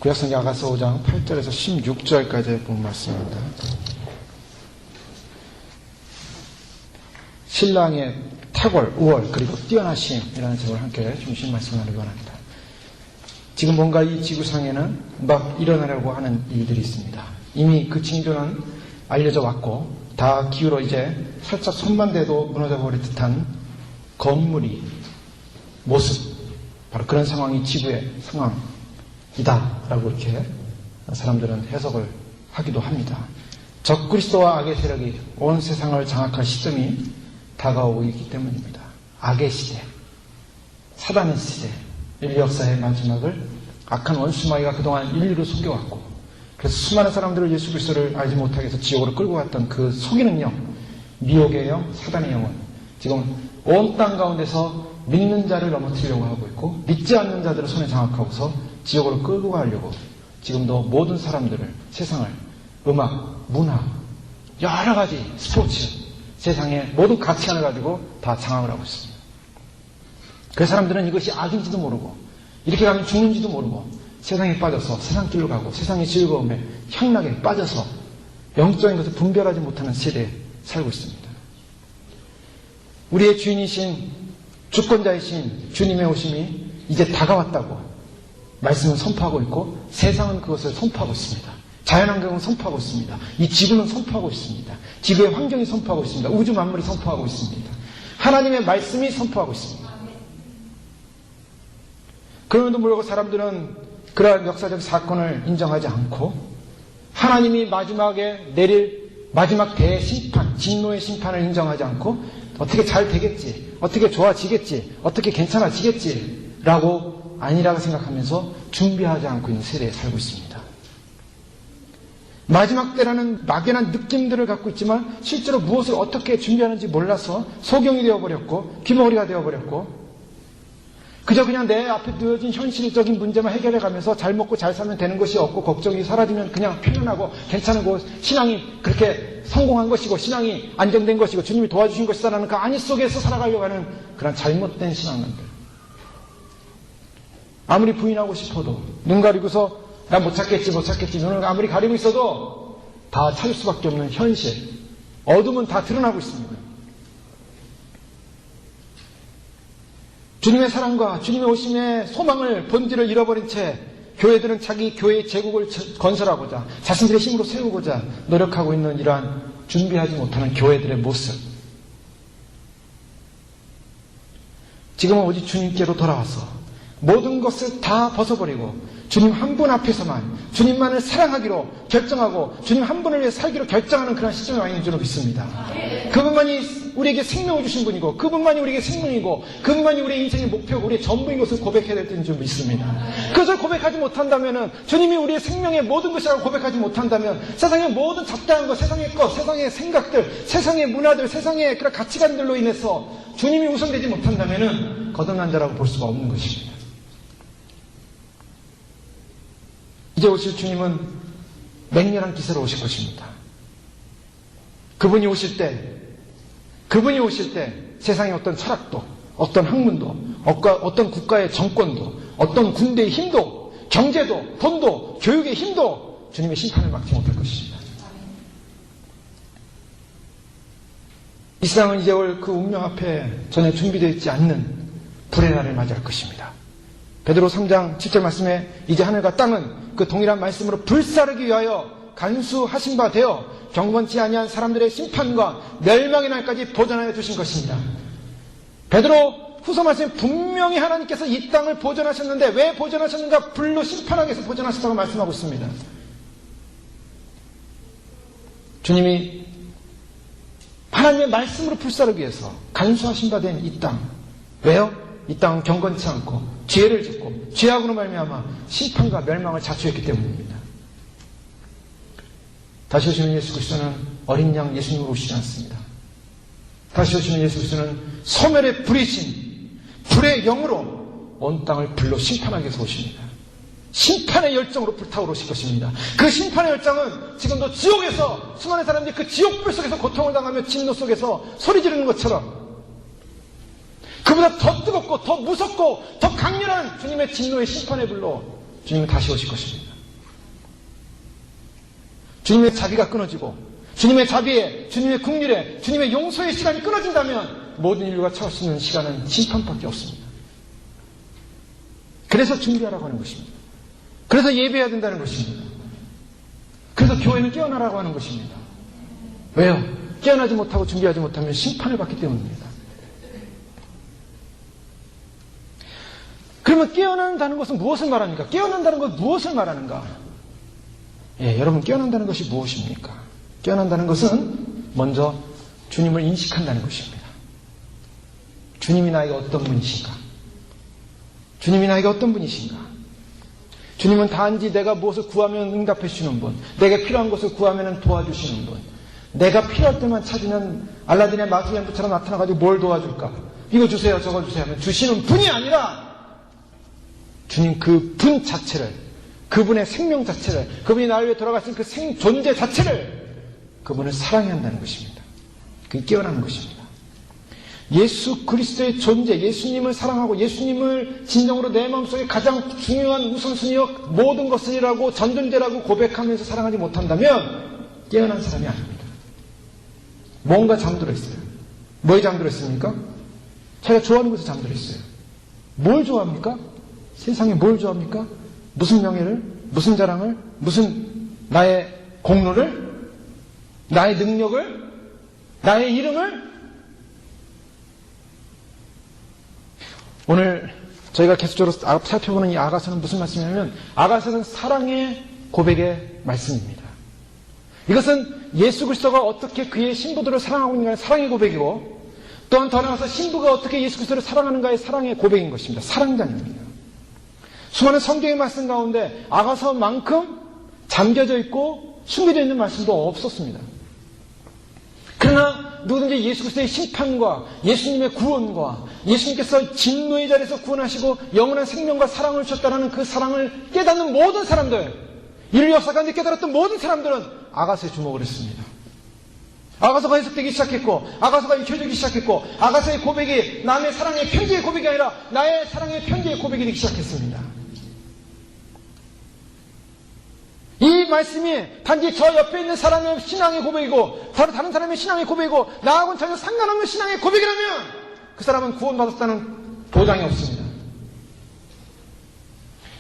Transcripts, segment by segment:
구약성경 아가서 5장 8절에서 16절까지 본 말씀입니다. 신랑의 탁월, 우월, 그리고 뛰어나심이라는 제목을 함께 중심 말씀을 나누기 원합니다. 지금 뭔가 이 지구상에는 막 일어나려고 하는 일들이 있습니다. 이미 그 징조는 알려져 왔고 다 기울어 이제 살짝 손만 대도 무너져 버릴 듯한 건물이 모습, 바로 그런 상황이 지구의 상황이다라고 이렇게 사람들은 해석을 하기도 합니다. 적그리스도와 악의 세력이 온 세상을 장악할 시점이 다가오고 있기 때문입니다. 악의 시대, 사단의 시대, 인류 역사의 마지막을 악한 원수마귀가 그동안 인류를 속여왔고, 그래서 수많은 사람들을 예수 그리스도를 알지 못하게 해서 지옥으로 끌고 갔던 그 속이는 영, 미혹의 영, 사단의 영은 지금 온 땅 가운데서 믿는 자를 넘어뜨리려고 하고 있고, 믿지 않는 자들을 손에 장악하고서 지옥으로 끌고 가려고 지금도 모든 사람들을, 세상을, 음악, 문화, 여러 가지 스포츠, 세상의 모든 가치관을 가지고 다 장악을 하고 있습니다. 그 사람들은 이것이 악인지도 모르고 이렇게 가면 죽는지도 모르고 세상에 빠져서 세상 길로 가고 세상의 즐거움에 향락에 빠져서 영적인 것을 분별하지 못하는 세대에 살고 있습니다. 우리의 주인이신 주권자이신 주님의 오심이 이제 다가왔다고 말씀은 선포하고 있고 세상은 그것을 선포하고 있습니다. 자연환경은 선포하고 있습니다. 이 지구는 선포하고 있습니다. 지구의 환경이 선포하고 있습니다. 우주 만물이 선포하고 있습니다. 하나님의 말씀이 선포하고 있습니다. 그럼에도 불구하고 사람들은 그러한 역사적 사건을 인정하지 않고 하나님이 마지막에 내릴 마지막 대심판, 진노의 심판을 인정하지 않고 어떻게 잘 되겠지, 어떻게 좋아지겠지, 어떻게 괜찮아지겠지 라고 아니라고 생각하면서 준비하지 않고 있는 세대에 살고 있습니다. 마지막 때라는 막연한 느낌들을 갖고 있지만 실제로 무엇을 어떻게 준비하는지 몰라서 소경이 되어버렸고 귀머거리가 되어버렸고 그저 그냥 내 앞에 놓여진 현실적인 문제만 해결해가면서 잘 먹고 잘 살면 되는 것이 없고 걱정이 사라지면 그냥 편안하고 괜찮은 것, 신앙이 그렇게 성공한 것이고 신앙이 안정된 것이고 주님이 도와주신 것이다라는 그 안위 속에서 살아가려고 하는 그런 잘못된 신앙들. 아무리 부인하고 싶어도 눈 가리고서 나 못 찾겠지 눈을 아무리 가리고 있어도 다 찾을 수밖에 없는 현실. 어둠은 다 드러나고 있습니다. 주님의 사랑과 주님의 오심의 소망을 본질을 잃어버린 채 교회들은 자기 교회의 제국을 건설하고자 자신들의 힘으로 세우고자 노력하고 있는 이러한 준비하지 못하는 교회들의 모습. 지금은 오직 주님께로 돌아와서 모든 것을 다 벗어버리고 주님 한 분 앞에서만 주님만을 사랑하기로 결정하고 주님 한 분을 위해 살기로 결정하는 그런 시점에 와 있는 줄로 믿습니다. 그분만이 우리에게 생명을 주신 분이고 그분만이 우리에게 생명이고 그분만이 우리의 인생의 목표고 우리의 전부인 것을 고백해야 될 줄 믿습니다. 그것을 고백하지 못한다면 주님이 우리의 생명의 모든 것이라고 고백하지 못한다면 세상의 모든 잡다한 것, 세상의 것, 세상의 생각들, 세상의 문화들, 세상의 그런 가치관들로 인해서 주님이 우선되지 못한다면 거듭난 자라고 볼 수가 없는 것입니다. 이제 오실 주님은 맹렬한 기세로 오실 것입니다. 그분이 오실 때 세상의 어떤 철학도, 어떤 학문도, 어떤 국가의 정권도, 어떤 군대의 힘도, 경제도, 돈도, 교육의 힘도 주님의 심판을 막지 못할 것입니다. 이 세상은 이제 올 그 운명 앞에 전혀 준비되어 있지 않는 불의 날을 맞이할 것입니다. 베드로 3장 7절 말씀에 이제 하늘과 땅은 그 동일한 말씀으로 불사르기 위하여 간수하신 바 되어 경건치 아니한 사람들의 심판과 멸망의 날까지 보존하여 두신 것입니다. 베드로 후서 말씀에 분명히 하나님께서 이 땅을 보존하셨는데 왜 보존하셨는가? 불로 심판하기 위해서 보존하셨다고 말씀하고 있습니다. 주님이 하나님의 말씀으로 불사르기 위해서 간수하신 바 된 이 땅. 왜요? 이 땅은 경건치 않고 죄를 짓고 죄악으로 말미암아 심판과 멸망을 자초했기 때문입니다. 다시 오시는 예수 그리스도는 어린 양 예수님으로 오시지 않습니다. 다시 오시는 예수 그리스도는 소멸의 불이신 불의 영으로 온 땅을 불로 심판하기 위해서 오십니다. 심판의 열정으로 불타오르 오실 것입니다. 그 심판의 열정은 지금도 지옥에서 수많은 사람들이 그 지옥불 속에서 고통을 당하며 진노 속에서 소리 지르는 것처럼 그보다 더 뜨겁고 더 무섭고 더 강렬한 주님의 진노의 심판의 불로 주님은 다시 오실 것입니다. 주님의 자비가 끊어지고 주님의 자비에, 주님의 긍휼에, 주님의 용서의 시간이 끊어진다면 모든 인류가 처할 수 있는 시간은 심판밖에 없습니다. 그래서 준비하라고 하는 것입니다. 그래서 예배해야 된다는 것입니다. 그래서 교회는 깨어나라고 하는 것입니다. 왜요? 깨어나지 못하고 준비하지 못하면 심판을 받기 때문입니다. 그러면 깨어난다는 것은 무엇을 말합니까? 깨어난다는 것은 무엇을 말하는가? 여러분, 깨어난다는 것이 무엇입니까? 깨어난다는 것은 먼저 주님을 인식한다는 것입니다. 주님이 나에게 어떤 분이신가? 주님이 나에게 어떤 분이신가? 주님은 단지 내가 무엇을 구하면 응답해 주시는 분, 내게 필요한 것을 구하면 도와주시는 분, 내가 필요할 때만 찾으면 알라딘의 마술램프처럼 나타나가지고 뭘 도와줄까? 이거 주세요, 저거 주세요 하면 주시는 분이 아니라 주님 그 분 자체를, 그분의 생명 자체를, 그분이 나를 위해 돌아가신 그 존재 자체를 그분을 사랑해야 한다는 것입니다. 그게 깨어나는 것입니다. 예수 그리스도의 존재, 예수님을 사랑하고 예수님을 진정으로 내 마음속에 가장 중요한 우선순위여 모든 것이라고 전존재라고 고백하면서 사랑하지 못한다면 깨어난 사람이 아닙니다. 뭔가 잠들어 있어요. 뭐에 잠들어 있습니까? 자기가 좋아하는 것에 잠들어 있어요. 뭘 좋아합니까? 세상에 뭘 좋아합니까? 무슨 명예를? 무슨 자랑을? 무슨 나의 공로를? 나의 능력을? 나의 이름을? 오늘 저희가 계속적으로 살펴보는 이 아가서는 무슨 말씀이냐면 아가서는 사랑의 고백의 말씀입니다. 이것은 예수 그리스도가 어떻게 그의 신부들을 사랑하고 있는가의 사랑의 고백이고 또한 더 나아가서 신부가 어떻게 예수 그리스도를 사랑하는가의 사랑의 고백인 것입니다. 사랑장입니다. 수많은 성경의 말씀 가운데 아가서만큼 잠겨져 있고 숨겨져 있는 말씀도 없었습니다. 그러나 누구든지 예수 그리스도의 심판과 예수님의 구원과 예수님께서 진노의 자리에서 구원하시고 영원한 생명과 사랑을 주셨다는 그 사랑을 깨닫는 모든 사람들, 인류 역사 가운데 깨달았던 모든 사람들은 아가서에 주목을 했습니다. 아가서가 해석되기 시작했고 아가서가 익혀지기 시작했고 아가서의 고백이 남의 사랑의 편지의 고백이 아니라 나의 사랑의 편지의 고백이 되기 시작했습니다. 이 말씀이 단지 저 옆에 있는 사람의 신앙의 고백이고 다른 사람의 신앙의 고백이고 나하고는 전혀 상관없는 신앙의 고백이라면 그 사람은 구원받았다는 보장이 없습니다.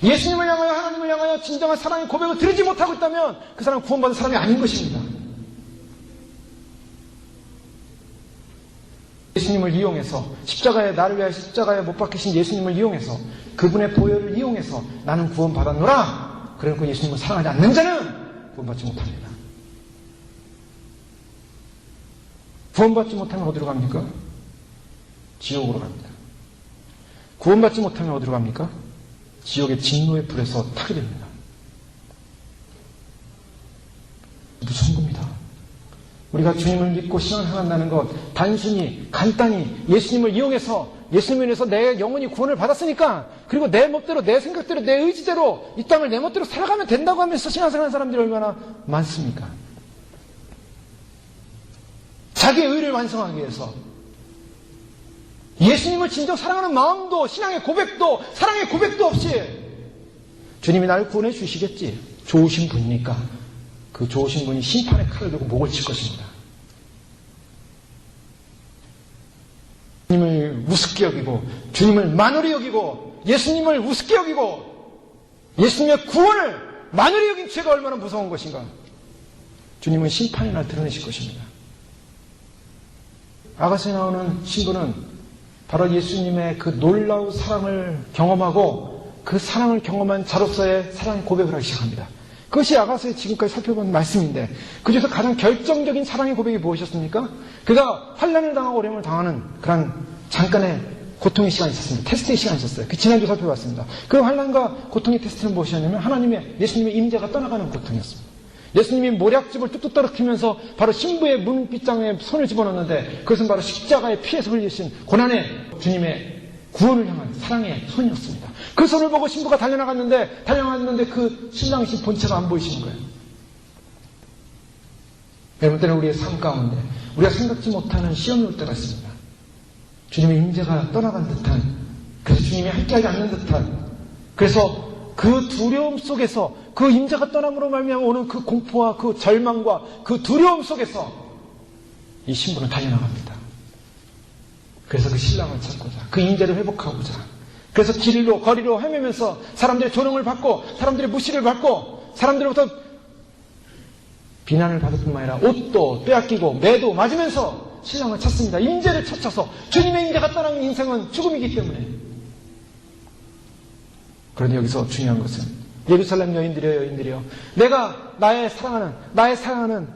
예수님을 향하여 하나님을 향하여 진정한 사랑의 고백을 드리지 못하고 있다면 그 사람은 구원받은 사람이 아닌 것입니다. 예수님을 이용해서 십자가에 나를 위하여 십자가에 못 박히신 예수님을 이용해서 그분의 보혈을 이용해서 나는 구원받았노라. 그래놓고 예수님을 사랑하지 않는 자는 구원받지 못합니다. 구원받지 못하면 어디로 갑니까? 지옥으로 갑니다. 구원받지 못하면 어디로 갑니까? 지옥의 진노의 불에서 타게 됩니다. 무서운 우리가 주님을 믿고 신앙한다는 것 단순히 간단히 예수님을 이용해서 예수님을 위해서 내 영혼이 구원을 받았으니까 그리고 내 멋대로 내 생각대로 내 의지대로 이 땅을 내 멋대로 살아가면 된다고 하면서 신앙생활하는 사람들이 얼마나 많습니까? 자기의 의를 완성하기 위해서 예수님을 진정 사랑하는 마음도 신앙의 고백도 사랑의 고백도 없이 주님이 나를 구원해 주시겠지. 좋으신 분이니까 그 좋으신 분이 심판의 칼을 들고 목을 칠 것입니다. 주님을 우습게 여기고 주님을 만홀히 여기고 예수님을 우습게 여기고 예수님의 구원을 만홀히 여긴 죄가 얼마나 무서운 것인가. 주님은 심판의 날 드러내실 것입니다. 아가서에 나오는 신부는 바로 예수님의 그 놀라운 사랑을 경험하고 그 사랑을 경험한 자로서의 사랑 고백을 하기 시작합니다. 그것이 아가서에 지금까지 살펴본 말씀인데 그중에서 가장 결정적인 사랑의 고백이 무엇이었습니까? 그가 환난을 당하고 어려움을 당하는 그런 잠깐의 고통의 시간이 있었습니다. 테스트의 시간이 있었어요. 그 지난주 살펴봤습니다. 그 환난과 고통의 테스트는 무엇이었냐면 하나님의 예수님의 임재가 떠나가는 고통이었습니다. 예수님이 모략즙을 뚝뚝 떨어뜨리면서 바로 신부의 문빗장에 손을 집어넣는데 그것은 바로 십자가의 피에서 흘리신 고난의 주님의 구원을 향한 사랑의 손이었습니다. 그 손을 보고 신부가 달려나갔는데 그 신랑이신 본체가 안 보이시는 거예요. 여러분 때는 우리의 삶 가운데 우리가 생각지 못하는 시험이 올 때가 있습니다. 주님의 임재가 떠나간 듯한 그래서 주님이 함께하지 않는 듯한 그래서 그 두려움 속에서 그 임자가 떠남으로 말미암아 오는 그 공포와 그 절망과 그 두려움 속에서 이 신부는 달려나갑니다. 그래서 그 신랑을 찾고자, 그 임자를 회복하고자, 그래서 길로 거리로 헤매면서 사람들의 조롱을 받고 사람들의 무시를 받고 사람들로부터 비난을 받을 뿐만 아니라 옷도 빼앗기고 매도 맞으면서 신랑을 찾습니다. 임재를 찾아서 주님의 임재가 떠나는 인생은 죽음이기 때문에. 그런데 여기서 중요한 것은 예루살렘 여인들이여 내가 나의 사랑하는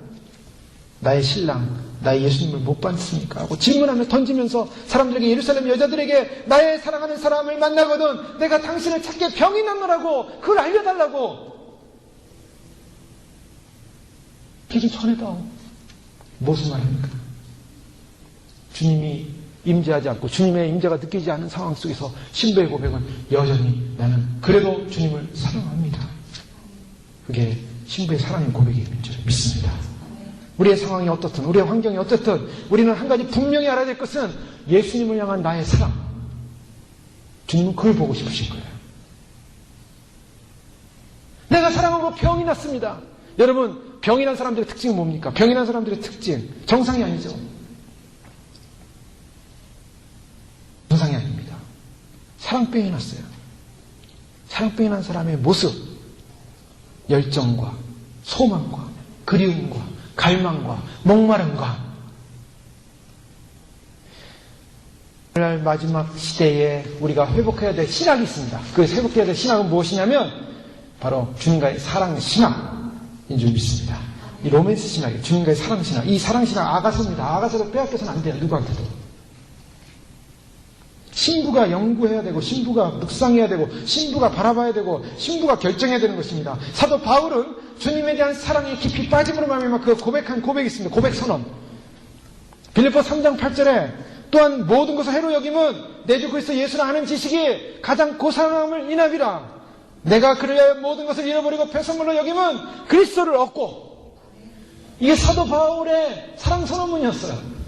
나의 신랑 나의 예수님을 못 봤습니까? 하고 질문하며 던지면서 사람들에게 예루살렘 여자들에게 나의 사랑하는 사람을 만나거든 내가 당신을 찾게 병이 났노라고 그걸 알려달라고 길 좀 전해다오. 무슨 말입니까? 주님이 임재하지 않고 주님의 임재가 느끼지 않는 상황 속에서 신부의 고백은 여전히 나는 그래도 주님을 사랑합니다. 그게 신부의 사랑의 고백인 줄 믿습니다. 우리의 상황이 어떻든 우리의 환경이 어떻든 우리는 한 가지 분명히 알아야 될 것은 예수님을 향한 나의 사랑. 주님은 그걸 보고 싶으신 거예요. 내가 사랑하고 병이 났습니다. 여러분 병이 난 사람들의 특징은 뭡니까? 병이 난 사람들의 특징 정상이 아니죠. 정상이 아닙니다. 사랑병이 났어요. 사랑병이 난 사람의 모습 열정과 소망과 그리움과 갈망과 목마름과 오늘날 마지막 시대에 우리가 회복해야 될 신학이 있습니다. 그 회복해야 될 신학은 무엇이냐면 바로 주님과의 사랑의 신학인 줄 믿습니다. 이 로맨스 신학이에요. 주님과의 사랑 신학. 이 사랑 신학 아가서입니다. 아가서를 빼앗겨서는 안 돼요. 누구한테도. 신부가 연구해야 되고 신부가 묵상해야 되고 신부가 바라봐야 되고 신부가 결정해야 되는 것입니다. 사도 바울은 주님에 대한 사랑에 깊이 빠짐으로 말미암아 그 고백한 고백이 있습니다. 고백 선언. 빌립보 3장 8절에 또한 모든 것을 해로 여김은 내 주 그리스도 예수를 아는 지식이 가장 고상함을 인함이라. 내가 그를 위하여 모든 것을 잃어버리고 배설물로 여김은 그리스도를 얻고. 이게 사도 바울의 사랑 선언문이었어요.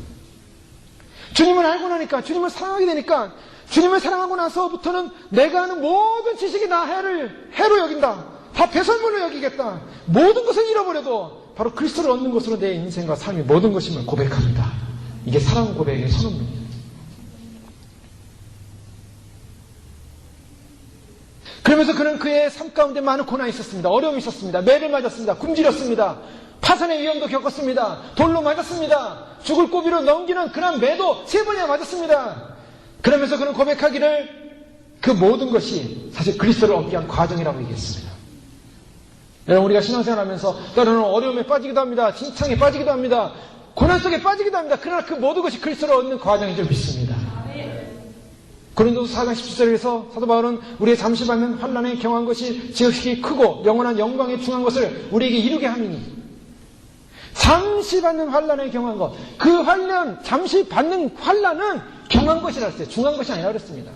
주님을 알고 나니까, 주님을 사랑하게 되니까, 주님을 사랑하고 나서부터는 내가 아는 모든 지식이 나 해로 여긴다. 다 배설물로 여기겠다. 모든 것을 잃어버려도 바로 그리스도를 얻는 것으로 내 인생과 삶이 모든 것임을 고백합니다. 이게 사랑 고백의 선언문이에요. 그러면서 그는 그의 삶 가운데 많은 고난이 있었습니다. 어려움이 있었습니다. 매를 맞았습니다. 굶주렸습니다. 파산의 위험도 겪었습니다. 돌로 맞았습니다. 죽을 고비로 넘기는 그런 매도 3번이나 맞았습니다. 그러면서 그는 고백하기를 그 모든 것이 사실 그리스도를 얻기 위한 과정이라고 얘기했습니다. 여러분 우리가 신앙생활하면서 때로는 어려움에 빠지기도 합니다. 진창에 빠지기도 합니다. 고난 속에 빠지기도 합니다. 그러나 그 모든 것이 그리스도를 얻는 과정인 줄 믿습니다. 고린도서 4장 17절에서 사도 바울은 우리의 잠시 받는 환난에 경한 것이 지극히 크고 영원한 영광에 중한 것을 우리에게 이루게 함이니 잠시 받는 환난에 경한 것, 그 환난, 잠시 받는 환난은 경한 것이라 했어요. 중한 것이 아니라 그랬습니다.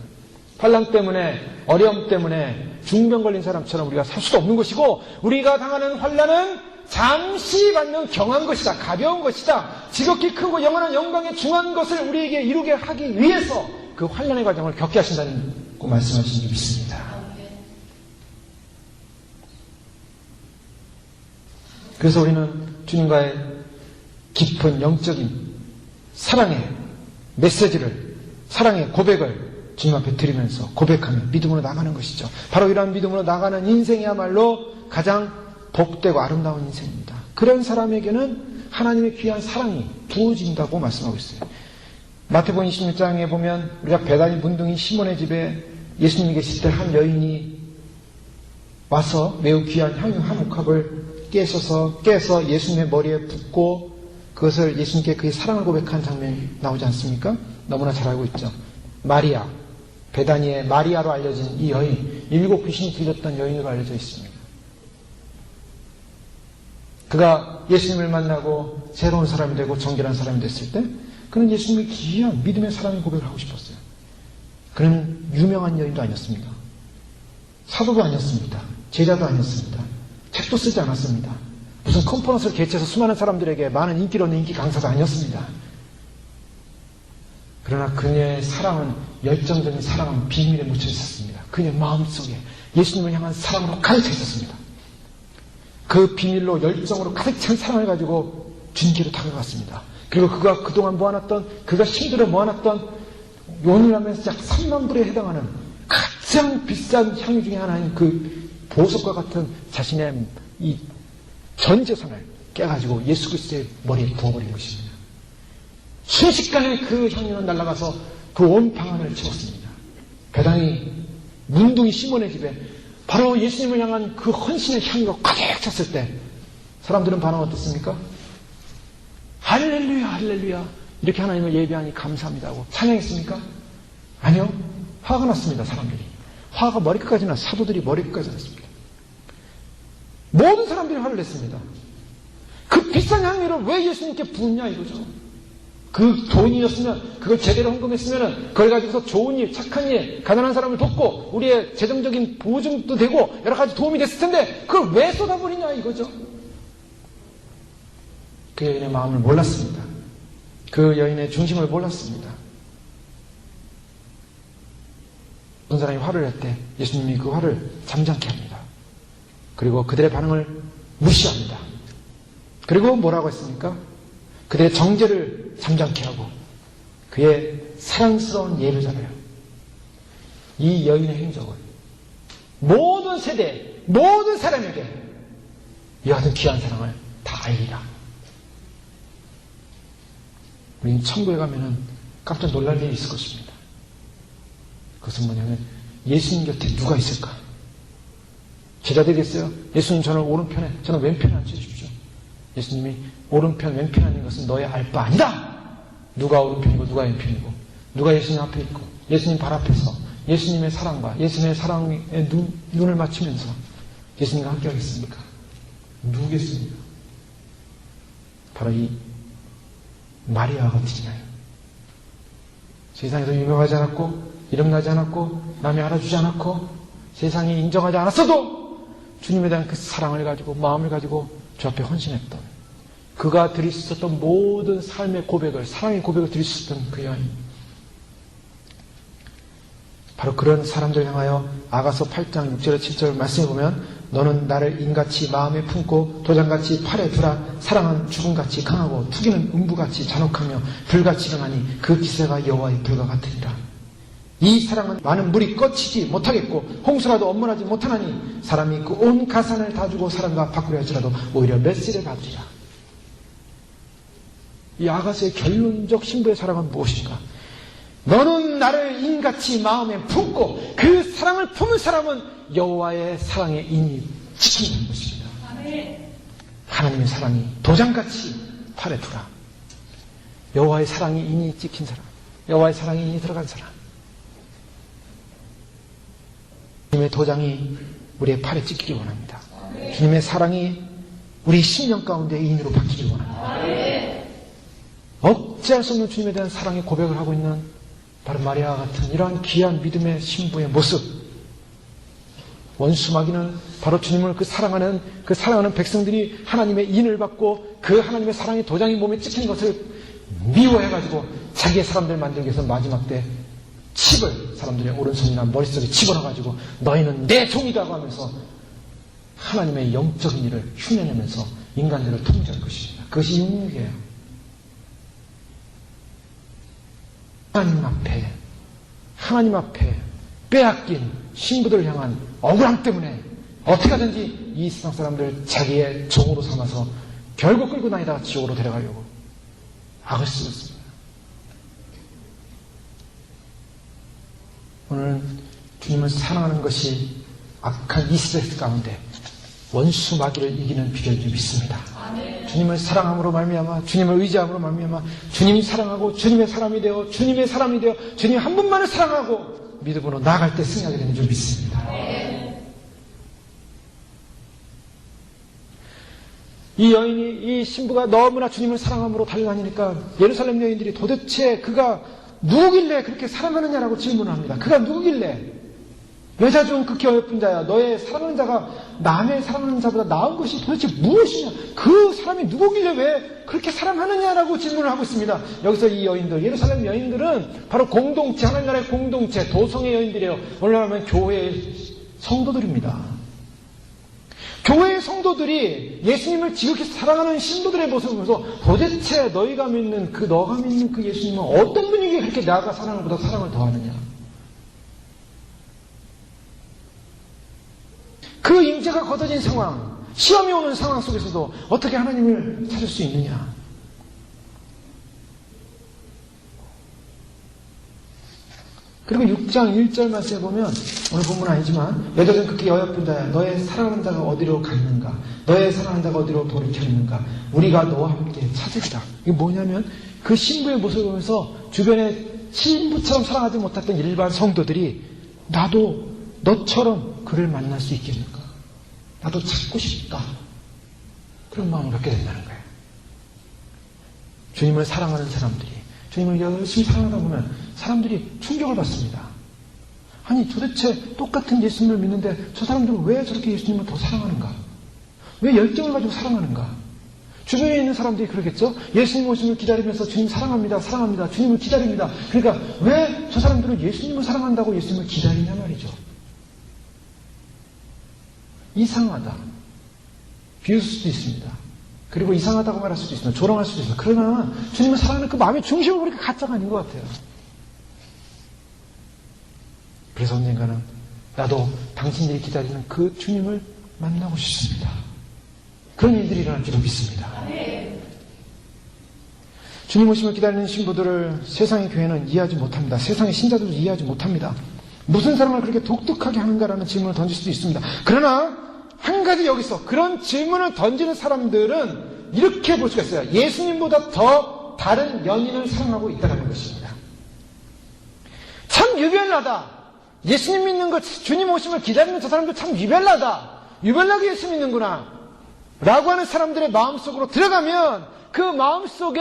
환난 때문에, 어려움 때문에 중병 걸린 사람처럼 우리가 살 수도 없는 것이고 우리가 당하는 환난은 잠시 받는 경한 것이다. 가벼운 것이다. 지극히 크고 영원한 영광에 중한 것을 우리에게 이루게 하기 위해서 그 환난의 과정을 겪게 하신다는 고 말씀하신 줄 믿습니다. 그래서 우리는 주님과의 깊은 영적인 사랑의 메시지를, 사랑의 고백을 주님 앞에 드리면서 고백하며 믿음으로 나가는 것이죠. 바로 이러한 믿음으로 나가는 인생이야말로 가장 복되고 아름다운 인생입니다. 그런 사람에게는 하나님의 귀한 사랑이 부어진다고 말씀하고 있어요. 마태복음 26장에 보면 우리가 베다니 문둥이 시몬의 집에 예수님이 계실 때 한 여인이 와서 매우 귀한 향유 한 옥합을 깨서 예수님의 머리에 붓고 그것을 예수님께 그의 사랑을 고백한 장면이 나오지 않습니까? 너무나 잘 알고 있죠. 마리아, 베다니의 마리아로 알려진 이 여인, 7 귀신이 들렸던 여인으로 알려져 있습니다. 그가 예수님을 만나고 새로운 사람이 되고 정결한 사람이 됐을 때 그는 예수님의 귀한 믿음의 사랑의 고백을 하고 싶었어요. 그는 유명한 여인도 아니었습니다. 사도도 아니었습니다. 제자도 아니었습니다. 책도 쓰지 않았습니다. 무슨 컨퍼런스를 개최해서 수많은 사람들에게 많은 인기를 얻는 인기 강사도 아니었습니다. 그러나 그녀의 사랑은, 열정적인 사랑은 비밀에 묻혀 있었습니다. 그녀의 마음속에 예수님을 향한 사랑으로 가득 차 있었습니다. 그 비밀로 열정으로 가득 찬 사랑을 가지고 주님께로 다가갔습니다. 그리고 그가 그동안 모아놨던, 그가 힘들어 모아놨던 요늘하면서 약 3만 불에 해당하는 가장 비싼 향유 중에 하나인 그 보석과 같은 자신의 이 전 재산을 깨가지고 예수 그리스도의 머리에 부어버린 것입니다. 순식간에 그 향유는 날아가서 그 온 방안을 채웠습니다. 배당이 문둥이 시몬의 집에 바로 예수님을 향한 그 헌신의 향유가 가득 찼을 때 사람들은 반응 어떻습니까? 할렐루야 할렐루야 이렇게 하나님을 예배하니 감사합니다 하고 찬양했습니까? 아니요. 화가 났습니다. 사람들이. 화가 머리끝까지 났, 사도들이 머리끝까지 났습니다. 모든 사람들이 화를 냈습니다. 그 비싼 향유를 왜 예수님께 부었냐 이거죠. 그 돈이었으면, 그걸 제대로 헌금했으면 그걸 가지고서 좋은 일, 착한 일, 가난한 사람을 돕고 우리의 재정적인 보증도 되고 여러 가지 도움이 됐을 텐데 그걸 왜 쏟아버리냐 이거죠. 그 여인의 마음을 몰랐습니다. 그 여인의 중심을 몰랐습니다. 어떤 사람이 화를 낼 때 예수님이 그 화를 잠잠케 합니다. 그리고 그들의 반응을 무시합니다. 그리고 뭐라고 했습니까? 그들의 정죄를 잠잠케 하고 그의 사랑스러운 예를 잡아요. 이 여인의 행적은 모든 세대, 모든 사람에게 이와 같은 귀한 사랑을 다 알리라. 우리는 천국에 가면은 깜짝 놀랄 일이 있을 것입니다. 그것은 뭐냐면 예수님 곁에 누가 있을까? 제자들이 있어요. 예수님 저는 오른편에, 저는 왼편에 앉혀주십시오. 예수님이 오른편, 왼편에 앉는 것은 너의 알 바 아니다. 누가 오른편이고 누가 왼편이고 누가 예수님 앞에 있고 예수님 발 앞에서 예수님의 사랑과 예수님의 사랑에 눈을 맞추면서 예수님과 함께 하겠습니까? 누구겠습니까? 바로 이 마리아 같은 여인. 세상에서 유명하지 않았고 이름나지 않았고 남이 알아주지 않았고 세상이 인정하지 않았어도 주님에 대한 그 사랑을 가지고 마음을 가지고 주 앞에 헌신했던 그가 드릴 수 있었던 모든 삶의 고백을, 사랑의 고백을 드릴 수 있었던 그 여인. 바로 그런 사람들 향하여 아가서 8장 6절에 7절 말씀해 보면 너는 나를 인같이 마음에 품고 도장같이 팔에 두라. 사랑은 죽음같이 강하고 투기는 음부같이 잔혹하며 불같이 강하니 그 기세가 여호와의 불과 같으리라. 이 사랑은 많은 물이 꺼치지 못하겠고 홍수라도 엄문하지 못하나니 사람이 그 온 가산을 다 주고 사람과 바꾸려 할지라도 오히려 멸시를 받으리라. 이 아가서의 결론적 신부의 사랑은 무엇인가? 너는 나를 인같이 마음에 품고 그 사랑을 품은 사람은 여호와의 사랑의 인이 지키는 것입니다. 하나님의 사랑이 도장같이 팔에 두라. 여호와의 사랑이 인이 찍힌 사람, 여호와의 사랑이 인이 들어간 사람, 주님의 도장이 우리의 팔에 찍히기 원합니다. 주님의 사랑이 우리 심령 가운데 인으로 바뀌기 원합니다. 억제할 수 없는 주님에 대한 사랑의 고백을 하고 있는 바로 마리아와 같은 이러한 귀한 믿음의 신부의 모습. 원수 마귀는 바로 주님을 그 사랑하는 백성들이 하나님의 인을 받고 그 하나님의 사랑의 도장이 몸에 찍힌 것을 미워해가지고 자기의 사람들 만들기 위해서 마지막 때 칩을 사람들의 오른손이나 머릿속에 집어넣어가지고 너희는 내 종이라고 하면서 하나님의 영적인 일을 흉내내면서 인간들을 통제할 것입니다. 그것이 육육이에요. 하나님 앞에 빼앗긴 신부들을 향한 억울함 때문에 어떻게 하든지 이 세상 사람들을 자기의 종으로 삼아서 결국 끌고 다니다가 지옥으로 데려가려고 악을 쓰고 있습니다. 오늘 주님을 사랑하는 것이 악한 이 스트레스 가운데 원수 마귀를 이기는 비결을 믿습니다. 주님을 사랑함으로 말미암아, 주님을 의지함으로 말미암아, 주님 사랑하고 주님의 사람이 되어 주님의 사람이 되어 주님 한 분만을 사랑하고 믿음으로 나아갈 때 승리하게 되는 줄 믿습니다. 이 여인이, 이 신부가 너무나 주님을 사랑함으로 달려다니니까 예루살렘 여인들이 도대체 그가 누구길래 그렇게 사랑하느냐라고 질문을 합니다. 그가 누구길래? 여자 중 극히 어여쁜 자야. 너의 사랑하는 자가 남의 사랑하는 자보다 나은 것이 도대체 무엇이냐? 그 사람이 누구길래 왜 그렇게 사랑하느냐라고 질문을 하고 있습니다. 여기서 이 여인들, 예루살렘 여인들은 바로 공동체, 하나님 나라의 공동체, 도성의 여인들이에요. 오늘날 하면 교회의 성도들입니다. 교회의 성도들이 예수님을 지극히 사랑하는 신도들의 모습을 보면서 도대체 너가 믿는 그 예수님은 어떤 분이기에 그렇게 나가 사랑을 보다 사랑을 더하느냐. 그 임재가 걷어진 상황, 시험이 오는 상황 속에서도 어떻게 하나님을 찾을 수 있느냐. 그리고 6장 1절 말씀에 보면 오늘 본문 아니지만 여자는 그렇게 여옅은 자야 너의 사랑하는 자가 어디로 갔는가 너의 사랑하는 자가 어디로 돌이켰는가 우리가 너와 함께 찾으리라. 이게 뭐냐면 그 신부의 모습을 보면서 주변에 신부처럼 사랑하지 못했던 일반 성도들이 나도 너처럼 그를 만날 수 있겠는가 나도 찾고 싶다 그런 마음을 갖게 된다는 거예요. 주님을 사랑하는 사람들이 주님을 열심히 사랑하다 보면 사람들이 충격을 받습니다. 아니 도대체 똑같은 예수님을 믿는데 저 사람들은 왜 저렇게 예수님을 더 사랑하는가? 왜 열정을 가지고 사랑하는가? 주변에 있는 사람들이 그러겠죠? 예수님 오심을 기다리면서 주님 사랑합니다. 사랑합니다. 주님을 기다립니다. 그러니까 왜 저 사람들은 예수님을 사랑한다고 예수님을 기다리냐 말이죠. 이상하다. 비웃을 수도 있습니다. 그리고 이상하다고 말할 수도 있습니다. 조롱할 수도 있습니다. 그러나 주님을 사랑하는 그 마음의 중심을 보니까 가짜가 아닌 것 같아요. 그래서 언젠가는 나도 당신들이 기다리는 그 주님을 만나고 싶습니다. 그런 일들이 일어날 줄로 믿습니다. 주님 오심을 기다리는 신부들을 세상의 교회는 이해하지 못합니다. 세상의 신자들도 이해하지 못합니다. 무슨 사랑을 그렇게 독특하게 하는가라는 질문을 던질 수도 있습니다. 그러나 한 가지 여기서 그런 질문을 던지는 사람들은 이렇게 볼 수가 있어요. 예수님보다 더 다른 연인을 사랑하고 있다는 것입니다. 참 유별나다. 예수님 믿는 것, 주님 오심을 기다리는 저 사람들 참 유별나다. 유별나게 예수 믿는구나. 라고 하는 사람들의 마음속으로 들어가면 그 마음속에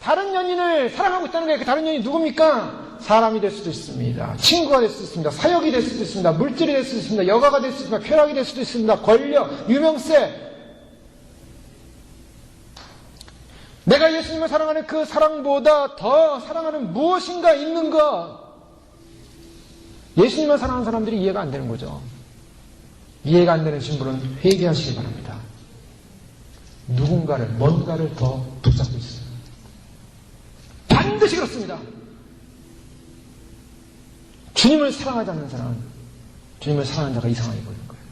다른 연인을 사랑하고 있다는 거예요. 그 다른 연인이 누굽니까? 사람이 될 수도 있습니다. 친구가 될 수도 있습니다. 사역이 될 수도 있습니다. 물질이 될 수도 있습니다. 여가가 될 수도 있습니다. 쾌락이 될 수도 있습니다. 권력, 유명세. 내가 예수님을 사랑하는 그 사랑보다 더 사랑하는 무엇인가 있는 것. 예수님을 사랑하는 사람들이 이해가 안 되는 거죠. 이해가 안 되는 신부는 회개하시기 바랍니다. 누군가를, 뭔가를 더 붙잡고 있어요. 반드시 그렇습니다. 주님을 사랑하지 않는 사람은 주님을 사랑하는 자가 이상하게 보이는 거예요.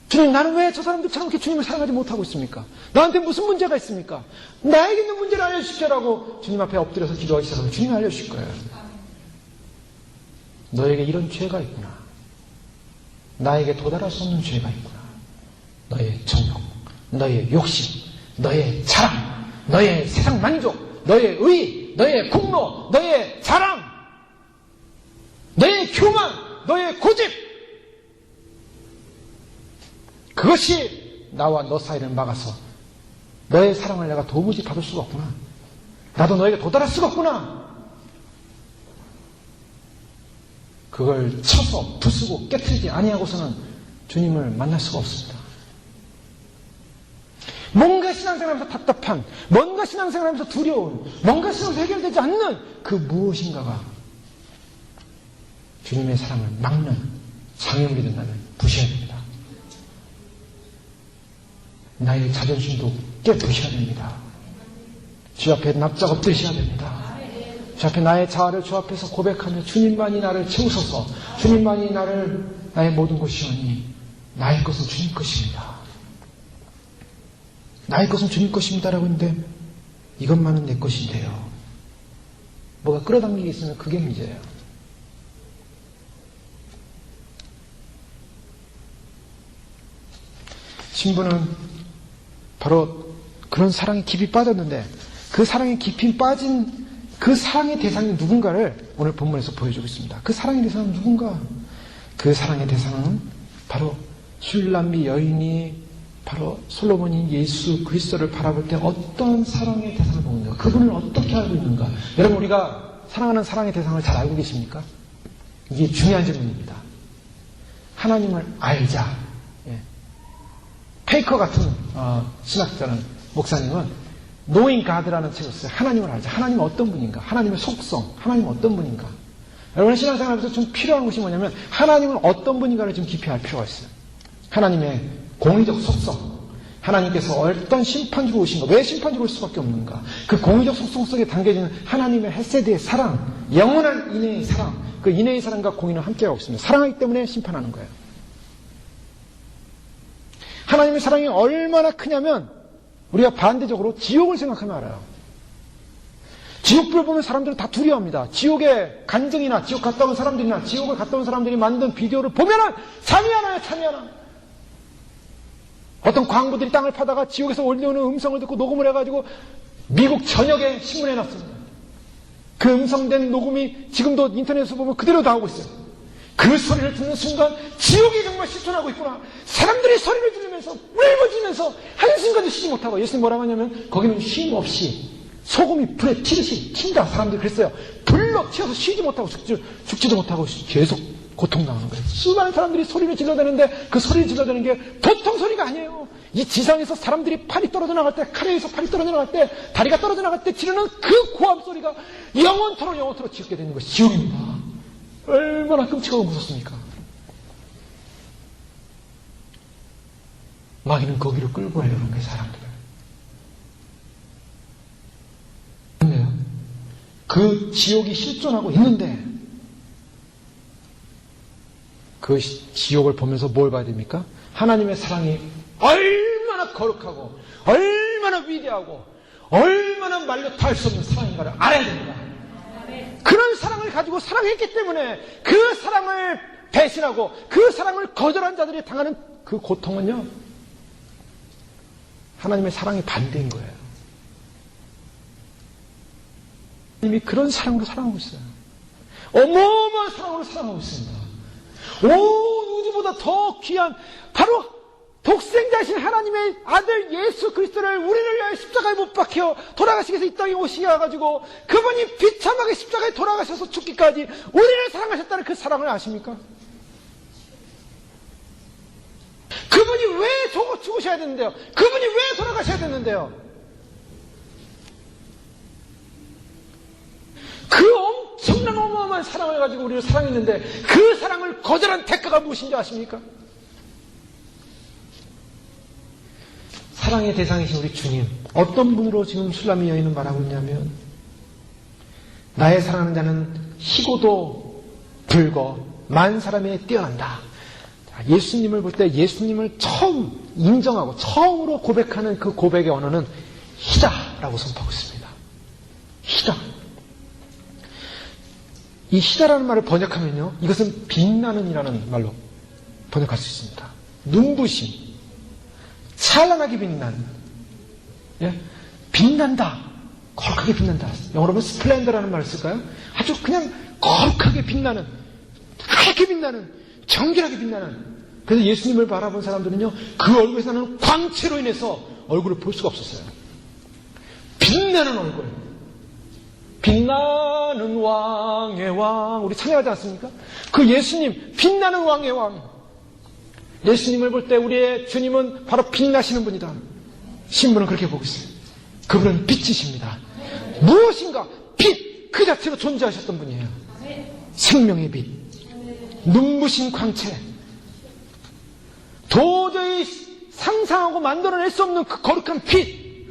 주님, 나는 왜 저 사람들처럼 이렇게 주님을 사랑하지 못하고 있습니까? 나한테 무슨 문제가 있습니까? 나에게 있는 문제를 알려주십시오라고 주님 앞에 엎드려서 기도하기 시작하면 주님이 알려주실 거예요. 너에게 이런 죄가 있구나. 나에게 도달할 수 없는 죄가 있구나. 너의 정욕, 너의 욕심, 너의 자랑, 너의 세상 만족, 너의 의, 너의 공로, 너의 자랑, 너의 교만, 너의 고집. 그것이 나와 너 사이를 막아서 너의 사랑을 내가 도무지 받을 수가 없구나. 나도 너에게 도달할 수가 없구나. 그걸 쳐서 부수고 깨트리지 아니하고서는 주님을 만날 수가 없습니다. 뭔가 신앙생활하면서 답답한, 뭔가 신앙생활하면서 두려운, 뭔가 신앙생활 해결되지 않는 그 무엇인가가 주님의 사랑을 막는 장애물이 된다면 부셔야 됩니다. 나의 자존심도 깨부셔야 됩니다. 주 앞에 납작 엎드리셔야 됩니다. 주 앞에 나의 자아를 주 앞에서 고백하며 주님만이 나를 채우소서. 주님만이 나의 모든 것이오니 나의 것은 주님 것입니다. 나의 것은 주님 것입니다라고 했는데 이것만은 내 것인데요. 뭐가 끌어당기게 있으면 그게 문제예요. 신부는 바로 그런 사랑에 깊이 빠졌는데 그 사랑에 깊이 빠진 그 사랑의 대상이 누군가를 오늘 본문에서 보여주고 있습니다. 그 사랑의 대상은 누군가? 그 사랑의 대상은 바로 술람비 여인이 바로 솔로몬이 예수 그리스도를 바라볼 때 어떤 사랑의 대상을 보는가? 그분을 어떻게 알고 있는가? 여러분, 우리가 사랑하는 사랑의 대상을 잘 알고 계십니까? 이게 중요한 질문입니다. 하나님을 알자. 예. 페이커 같은 신학자는, 목사님은 Knowing God라는 책을 써요. 하나님을 알자. 하나님은 어떤 분인가? 하나님의 속성, 하나님은 어떤 분인가? 여러분 신앙생활에서 좀 필요한 것이 뭐냐면 하나님은 어떤 분인가를 좀 깊이 알 필요가 있어요. 하나님의 공의적 속성, 하나님께서 어떤 심판주로 오신가, 왜 심판주로 올 수밖에 없는가, 그 공의적 속성 속에 담겨지는 하나님의 헤세드의 사랑, 영원한 인애의 사랑, 그 인애의 사랑과 공의는 함께하고 있습니다. 사랑하기 때문에 심판하는 거예요. 하나님의 사랑이 얼마나 크냐면 우리가 반대적으로 지옥을 생각하면 알아요. 지옥불을 보면 사람들은 다 두려워합니다. 지옥의 간증이나 지옥 갔다 온 사람들이나 지옥을 갔다 온 사람들이 만든 비디오를 보면은 잠이 안 와요, 잠이 안 와. 어떤 광부들이 땅을 파다가 지옥에서 올려오는 음성을 듣고 녹음을 해가지고 미국 전역에 신문에 놨습니다. 그 음성된 녹음이 지금도 인터넷에서 보면 그대로 나오고 있어요. 그 소리를 듣는 순간 지옥이 정말 실존하고 있구나. 사람들이 소리를 들으면서 울부짖으면서 한순간도 쉬지 못하고, 예수님 뭐라고 하냐면 거기는 쉼 없이 소금이 불에 튀듯이 튄다. 사람들이 그랬어요. 불로 튀어서 쉬지 못하고 죽지도 못하고 계속 고통당하는 거예요. 수많은 사람들이 소리를 질러대는데 그 소리를 질러대는 게 보통 소리가 아니에요. 이 지상에서 사람들이 팔이 떨어져 나갈 때, 칼에서 팔이 떨어져 나갈 때, 다리가 떨어져 나갈 때 지르는 그 고함 소리가 영원토록 지옥게 되는 것이 지옥입니다. 얼마나 끔찍하고 무섭습니까? 마귀는 거기로 끌고 가려는 거예요, 사람들을. 근데요, 그 지옥이 실존하고 있는데 그 지옥을 보면서 뭘 봐야 됩니까? 하나님의 사랑이 얼마나 거룩하고 얼마나 위대하고 얼마나 말로 다 할 수 없는 사랑인가를 알아야 됩니다. 그런 사랑을 가지고 사랑했기 때문에 그 사랑을 배신하고 그 사랑을 거절한 자들이 당하는 그 고통은요, 하나님의 사랑이 반대인 거예요. 하나님이 그런 사랑으로 사랑하고 있어요. 어마어마한 사랑으로 사랑하고 있습니다. 온 우주보다 더 귀한 바로 독생자이신 하나님의 아들 예수 그리스도를 우리를 위하여 십자가에 못 박혀 돌아가시기 위해서 이 땅에 오시게 해가지고 그분이 비참하게 십자가에 돌아가셔서 죽기까지 우리를 사랑하셨다는 그 사랑을 아십니까? 그분이 왜 죽으셔야 되는데요? 그분이 왜 돌아가셔야 되는데요? 그 엄청난 어마어마한 사랑을 가지고 우리를 사랑했는데 그 사랑을 거절한 대가가 무엇인지 아십니까? 사랑의 대상이신 우리 주님, 어떤 분으로 지금 술람이 여인은 말하고 있냐면, 나의 사랑하는 자는 희고도 불고 만 사람에 뛰어난다. 예수님을 볼 때 예수님을 처음 인정하고 처음으로 고백하는 그 고백의 언어는 희다라고 선포하고 있습니다. 희다. 이 희다라는 말을 번역하면요, 이것은 빛나는이라는 말로 번역할 수 있습니다. 눈부심, 찬란하게 빛난, 예? 빛난다, 거룩하게 빛난다. 영어로 보면 스플렌더라는 말을 쓸까요? 아주 그냥 거룩하게 빛나는, 하얗게 빛나는, 정결하게 빛나는. 그래서 예수님을 바라본 사람들은요, 그 얼굴에서 나는 광채로 인해서 얼굴을 볼 수가 없었어요. 빛나는 얼굴, 빛나는 왕의 왕, 우리 찬양하지 않습니까? 그 예수님, 빛나는 왕의 왕. 예수님을 볼 때 우리의 주님은 바로 빛나시는 분이다. 신부는 그렇게 보고 있어요. 그분은 빛이십니다. 무엇인가 빛 그 자체로 존재하셨던 분이에요. 생명의 빛, 눈부신 광채, 도저히 상상하고 만들어낼 수 없는 그 거룩한 빛.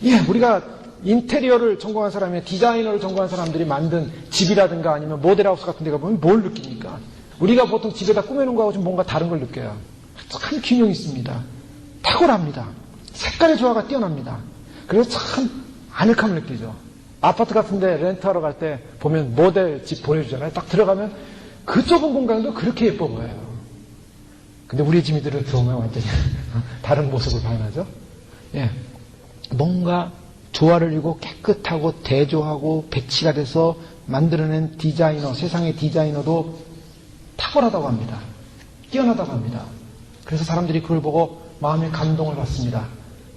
예, 우리가 인테리어를 전공한 사람이나 디자이너를 전공한 사람들이 만든 집이라든가 아니면 모델하우스 같은 데 가보면 뭘 느낍니까? 우리가 보통 집에다 꾸며놓은 거하고 좀 뭔가 다른 걸 느껴요. 참 균형이 있습니다. 탁월합니다. 색깔의 조화가 뛰어납니다. 그래서 참 아늑함을 느끼죠. 아파트 같은데 렌트하러 갈 때 보면 모델 집 보여주잖아요. 딱 들어가면 그 좁은 공간도 그렇게 예뻐 보여요. 근데 우리 집이들을 들어오면 완전히 다른 모습을 발견하죠. 예, 뭔가 조화를 이루고 깨끗하고 대조하고 배치가 돼서 만들어낸 디자이너, 세상의 디자이너도 탁월하다고 합니다. 뛰어나다고 합니다. 그래서 사람들이 그걸 보고 마음의 감동을 받습니다.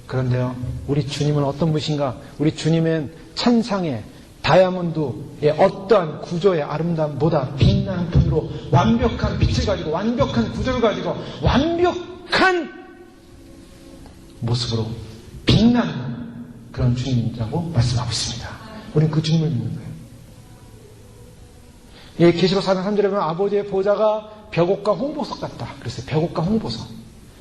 그런데요, 우리 주님은 어떤 분이신가? 우리 주님은 천상의 다이아몬드의 어떠한 구조의 아름다움보다 빛나는 분으로 완벽한 빛을 가지고 완벽한 구조를 가지고 완벽한 모습으로 빛나는 그런 주님이라고 말씀하고 있습니다. 우리는 그 주님을 믿는 거예요. 예, 계시록 4장 3절에 보면 아버지의 보좌가 벽옥과 홍보석 같다. 그랬어요. 벽옥과 홍보석.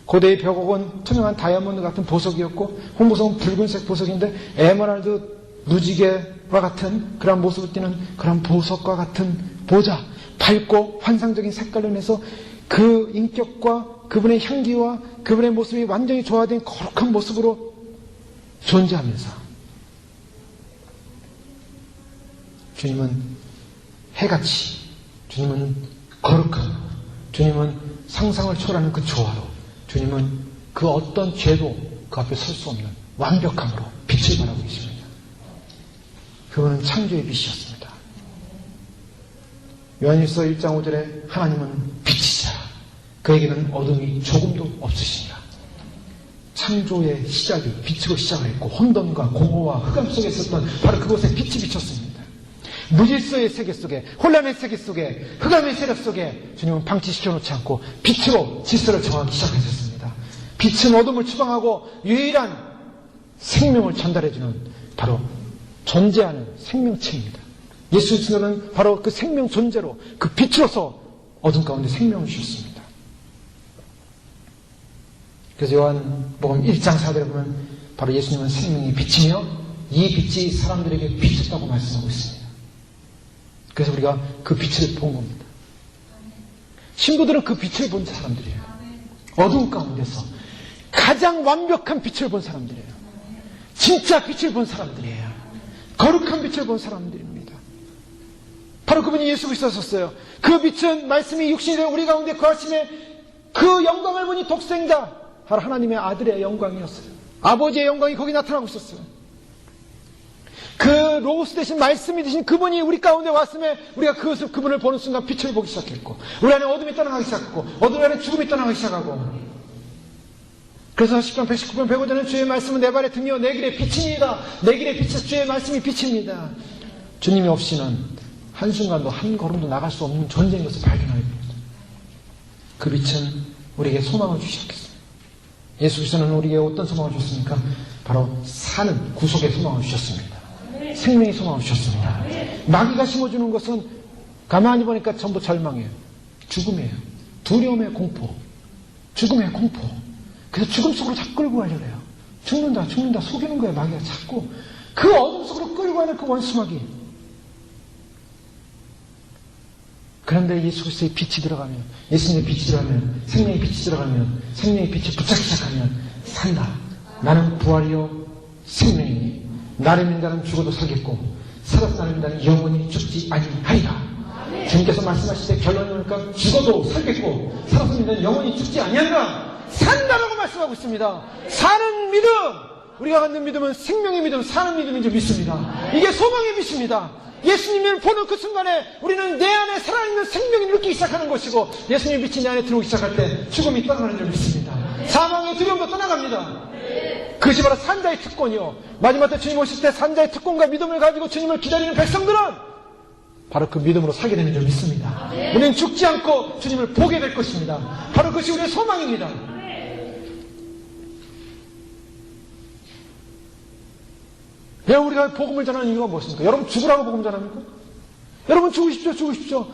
고대의 벽옥은 투명한 다이아몬드 같은 보석이었고 홍보석은 붉은색 보석인데 에메랄드 무지개와 같은 그런 모습을 띠는 그런 보석과 같은 보좌, 밝고 환상적인 색깔로 내서 그 인격과 그분의 향기와 그분의 모습이 완전히 조화된 거룩한 모습으로 존재하면서 주님은 해같이, 주님은 거룩함, 주님은 상상을 초월하는 그 조화로, 주님은 그 어떤 죄도 그 앞에 설 수 없는 완벽함으로 빛을 발하고 계십니다. 그분은 창조의 빛이었습니다. 요한일서 1장 5절에 하나님은 빛이시라. 그에게는 어둠이 조금도 없으시니라. 창조의 시작이 빛으로 시작을 했고 혼돈과 공허와 흑암 속에 있었던 바로 그곳에 빛이 비쳤습니다. 무질서의 세계 속에, 혼란의 세계 속에, 흑암의 세력 속에 주님은 방치시켜 놓지 않고 빛으로 질서를 정하기 시작하셨습니다. 빛은 어둠을 추방하고 유일한 생명을 전달해주는 바로 존재하는 생명체입니다. 예수 그리스도는 바로 그 생명 존재로 그 빛으로서 어둠 가운데 생명을 주셨습니다. 그래서 요한복음 1장 4절에 보면 바로 예수님은 생명의 빛이며 이 빛이 사람들에게 비쳤다고 말씀하고 있습니다. 그래서 우리가 그 빛을 본 겁니다. 신부들은 그 빛을 본 사람들이에요. 어두운 가운데서 가장 완벽한 빛을 본 사람들이에요. 진짜 빛을 본 사람들이에요. 거룩한 빛을 본 사람들입니다. 바로 그분이 예수 그리스도였어요. 그 빛은 말씀이 육신이 되어 우리 가운데 거하심에 그 영광을 보니 독생자 바로 하나님의 아들의 영광이었어요. 아버지의 영광이 거기 나타나고 있었어요. 그 로고스 대신 말씀이 되신 그분이 우리 가운데 왔음에 우리가 그분을 보는 순간 빛을 보기 시작했고 우리 안에 어둠이 떠나가기 시작했고 어둠 안에 죽음이 떠나가기 시작하고 그래서 10편 119편 105절은 주의 말씀은 내 발의 등이요 내 길의 빛입니다. 내 길의 빛이 주의 말씀이 빛입니다. 주님이 없이는 한순간도 한 걸음도 나갈 수 없는 존재인 것을 발견하게 됩니다. 그 빛은 우리에게 소망을 주시겠습니다. 예수 그리스도는 우리에게 어떤 소망을 주셨습니까? 바로 사는 구속의 소망을 주셨습니다. 생명의 소망을 주셨습니다. 마귀가 심어주는 것은 가만히 보니까 전부 절망이에요. 죽음이에요. 두려움의 공포. 죽음의 공포. 그래서 죽음 속으로 자꾸 끌고 가려고 해요. 죽는다 속이는 거예요. 마귀가 자꾸 그 어둠 속으로 끌고 가는 그 원수마귀. 그런데 예수 그리스도의 빛이 들어가면 예수님의 빛이 들어가면 생명의 빛이 들어가면 생명의 빛이 붙잡기 시작하면 산다. 나는 부활이요 생명이니 나를 믿는 자는 죽어도 살겠고 살아서 나를 믿는 자는 영원히 죽지 아니하리라. 주님께서 말씀하실 때 결론이 오니까 죽어도 살겠고 살아서 믿는 자는 영원히 죽지 아니하리라. 산다라고 말씀하고 있습니다. 사는 믿음, 우리가 갖는 믿음은 생명의 믿음, 사는 믿음인 줄 믿습니다. 이게 소망의 빛입니다. 예수님을 보는 그 순간에 우리는 내 안에 살아있는 생명이 느끼기 시작하는 것이고 예수님의 빛이 내 안에 들어오기 시작할 때 죽음이 떠나가는 줄 믿습니다. 사망의 두려움도 떠나갑니다. 그것이 바로 산자의 특권이요. 마지막 때 주님 오실 때 산자의 특권과 믿음을 가지고 주님을 기다리는 백성들은 바로 그 믿음으로 살게 되는 줄 믿습니다. 우리는 죽지 않고 주님을 보게 될 것입니다. 바로 그것이 우리의 소망입니다. 왜 우리가 복음을 전하는 이유가 무엇입니까? 여러분 죽으라고 복음 전합니까? 여러분 죽으십시오.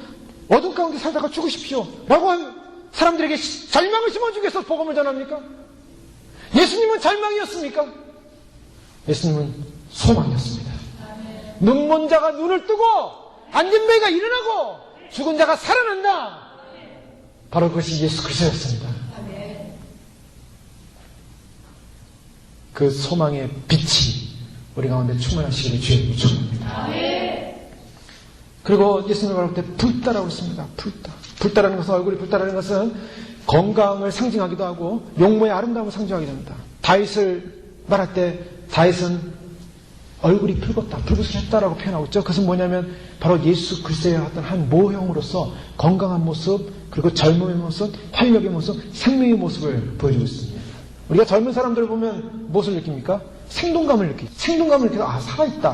어둠 가운데 살다가 죽으십시오. 라고 한 사람들에게 절망을 심어주기 위해서 복음을 전합니까? 예수님은 절망이었습니까? 예수님은 소망이었습니다. 눈먼 자가 눈을 뜨고 앉은 매가 일어나고 죽은 자가 살아난다. 바로 그것이 예수 그리스도였습니다. 그 소망의 빛이 우리 가운데 충만하시기를 주의 축원합니다. 그리고 예수님을 바라볼 때 불다라고 했습니다. 불다라는 것은 얼굴이 불다라는 것은 건강을 상징하기도 하고 용모의 아름다움을 상징하기도 합니다. 다윗을 말할 때 다윗은 얼굴이 붉으셨다라고 표현하고 있죠. 그것은 뭐냐면 바로 예수 그리스도의 어떤 한 모형으로서 건강한 모습, 그리고 젊음의 모습, 활력의 모습, 생명의 모습을 보여주고 있습니다. 우리가 젊은 사람들을 보면 무엇을 느낍니까? 생동감을 느껴서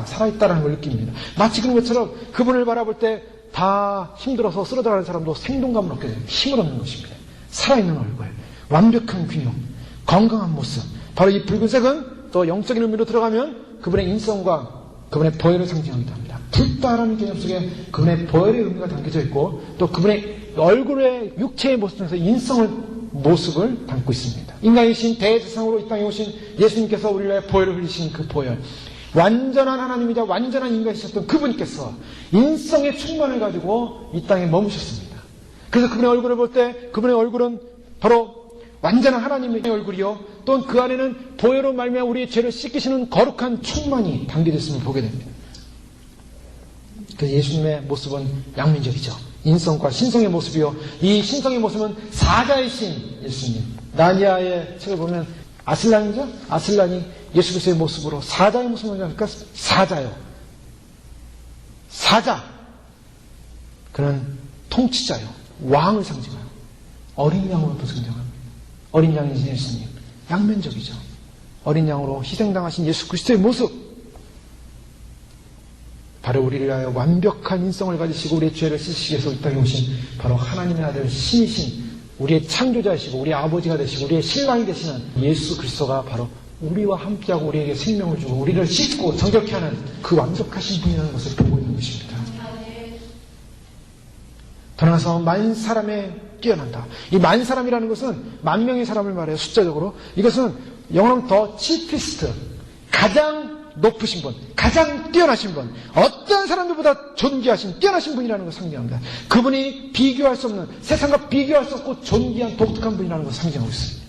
살아있다라는 걸 느낍니다. 마치 그런 것처럼 그분을 바라볼 때 다 힘들어서 쓰러져가는 사람도 생동감을 얻게 됩니다. 힘을 얻는 것입니다. 살아있는 얼굴, 완벽한 균형, 건강한 모습. 바로 이 붉은색은 또 영적인 의미로 들어가면 그분의 인성과 그분의 보혈을 상징하기도 합니다. 불다라는 개념 속에 그분의 보혈의 의미가 담겨져 있고 또 그분의 얼굴의 육체의 모습 중에서 모습을 담고 있습니다. 인간이신 대제사장으로 이 땅에 오신 예수님께서 우리를 위해 보혈을 흘리신 그 보혈, 완전한 하나님이자 완전한 인간이셨던 그분께서 인성의 충만을 가지고 이 땅에 머무셨습니다. 그래서 그분의 얼굴을 볼 때 그분의 얼굴은 바로 완전한 하나님의 얼굴이요, 또는 그 안에는 보혈로 말미암아 우리의 죄를 씻기시는 거룩한 충만이 담겨져 있음을 보게 됩니다. 그래서 예수님의 모습은 양면적이죠. 인성과 신성의 모습이요, 이 신성의 모습은 사자이신 예수님, 나니아의 책을 보면 아슬란이죠? 아슬란이 예수 그리스도의 모습으로 사자의 모습을 하니까 사자요. 사자. 그는 통치자요. 왕을 상징하요. 어린 양으로도 등장합니다. 어린 양이신 예수님. 양면적이죠. 어린 양으로 희생당하신 예수 그리스도의 모습. 바로 우리를 위하여 완벽한 인성을 가지시고 우리의 죄를 씻으시기 위해서 이 땅에 오신 바로 하나님의 아들 신이신 우리의 창조자이시고 우리의 아버지가 되시고 우리의 신랑이 되시는 예수 그리스도가 바로 우리와 함께하고 우리에게 생명을 주고 우리를 씻고 정결케 하는 그 완벽하신 분이라는 것을 보고 있는 것입니다. 더나아가서 만 사람에 뛰어난다. 이 만 사람이라는 것은 만 명의 사람을 말해요. 숫자적으로. 이것은 영어로 더 치피스트, 가장 높으신 분, 가장 뛰어나신 분, 어떤 사람들보다 존귀하신 뛰어나신 분이라는 것을 상징합니다. 그분이 비교할 수 없는, 세상과 비교할 수 없고 존귀한 독특한 분이라는 것을 상징하고 있습니다.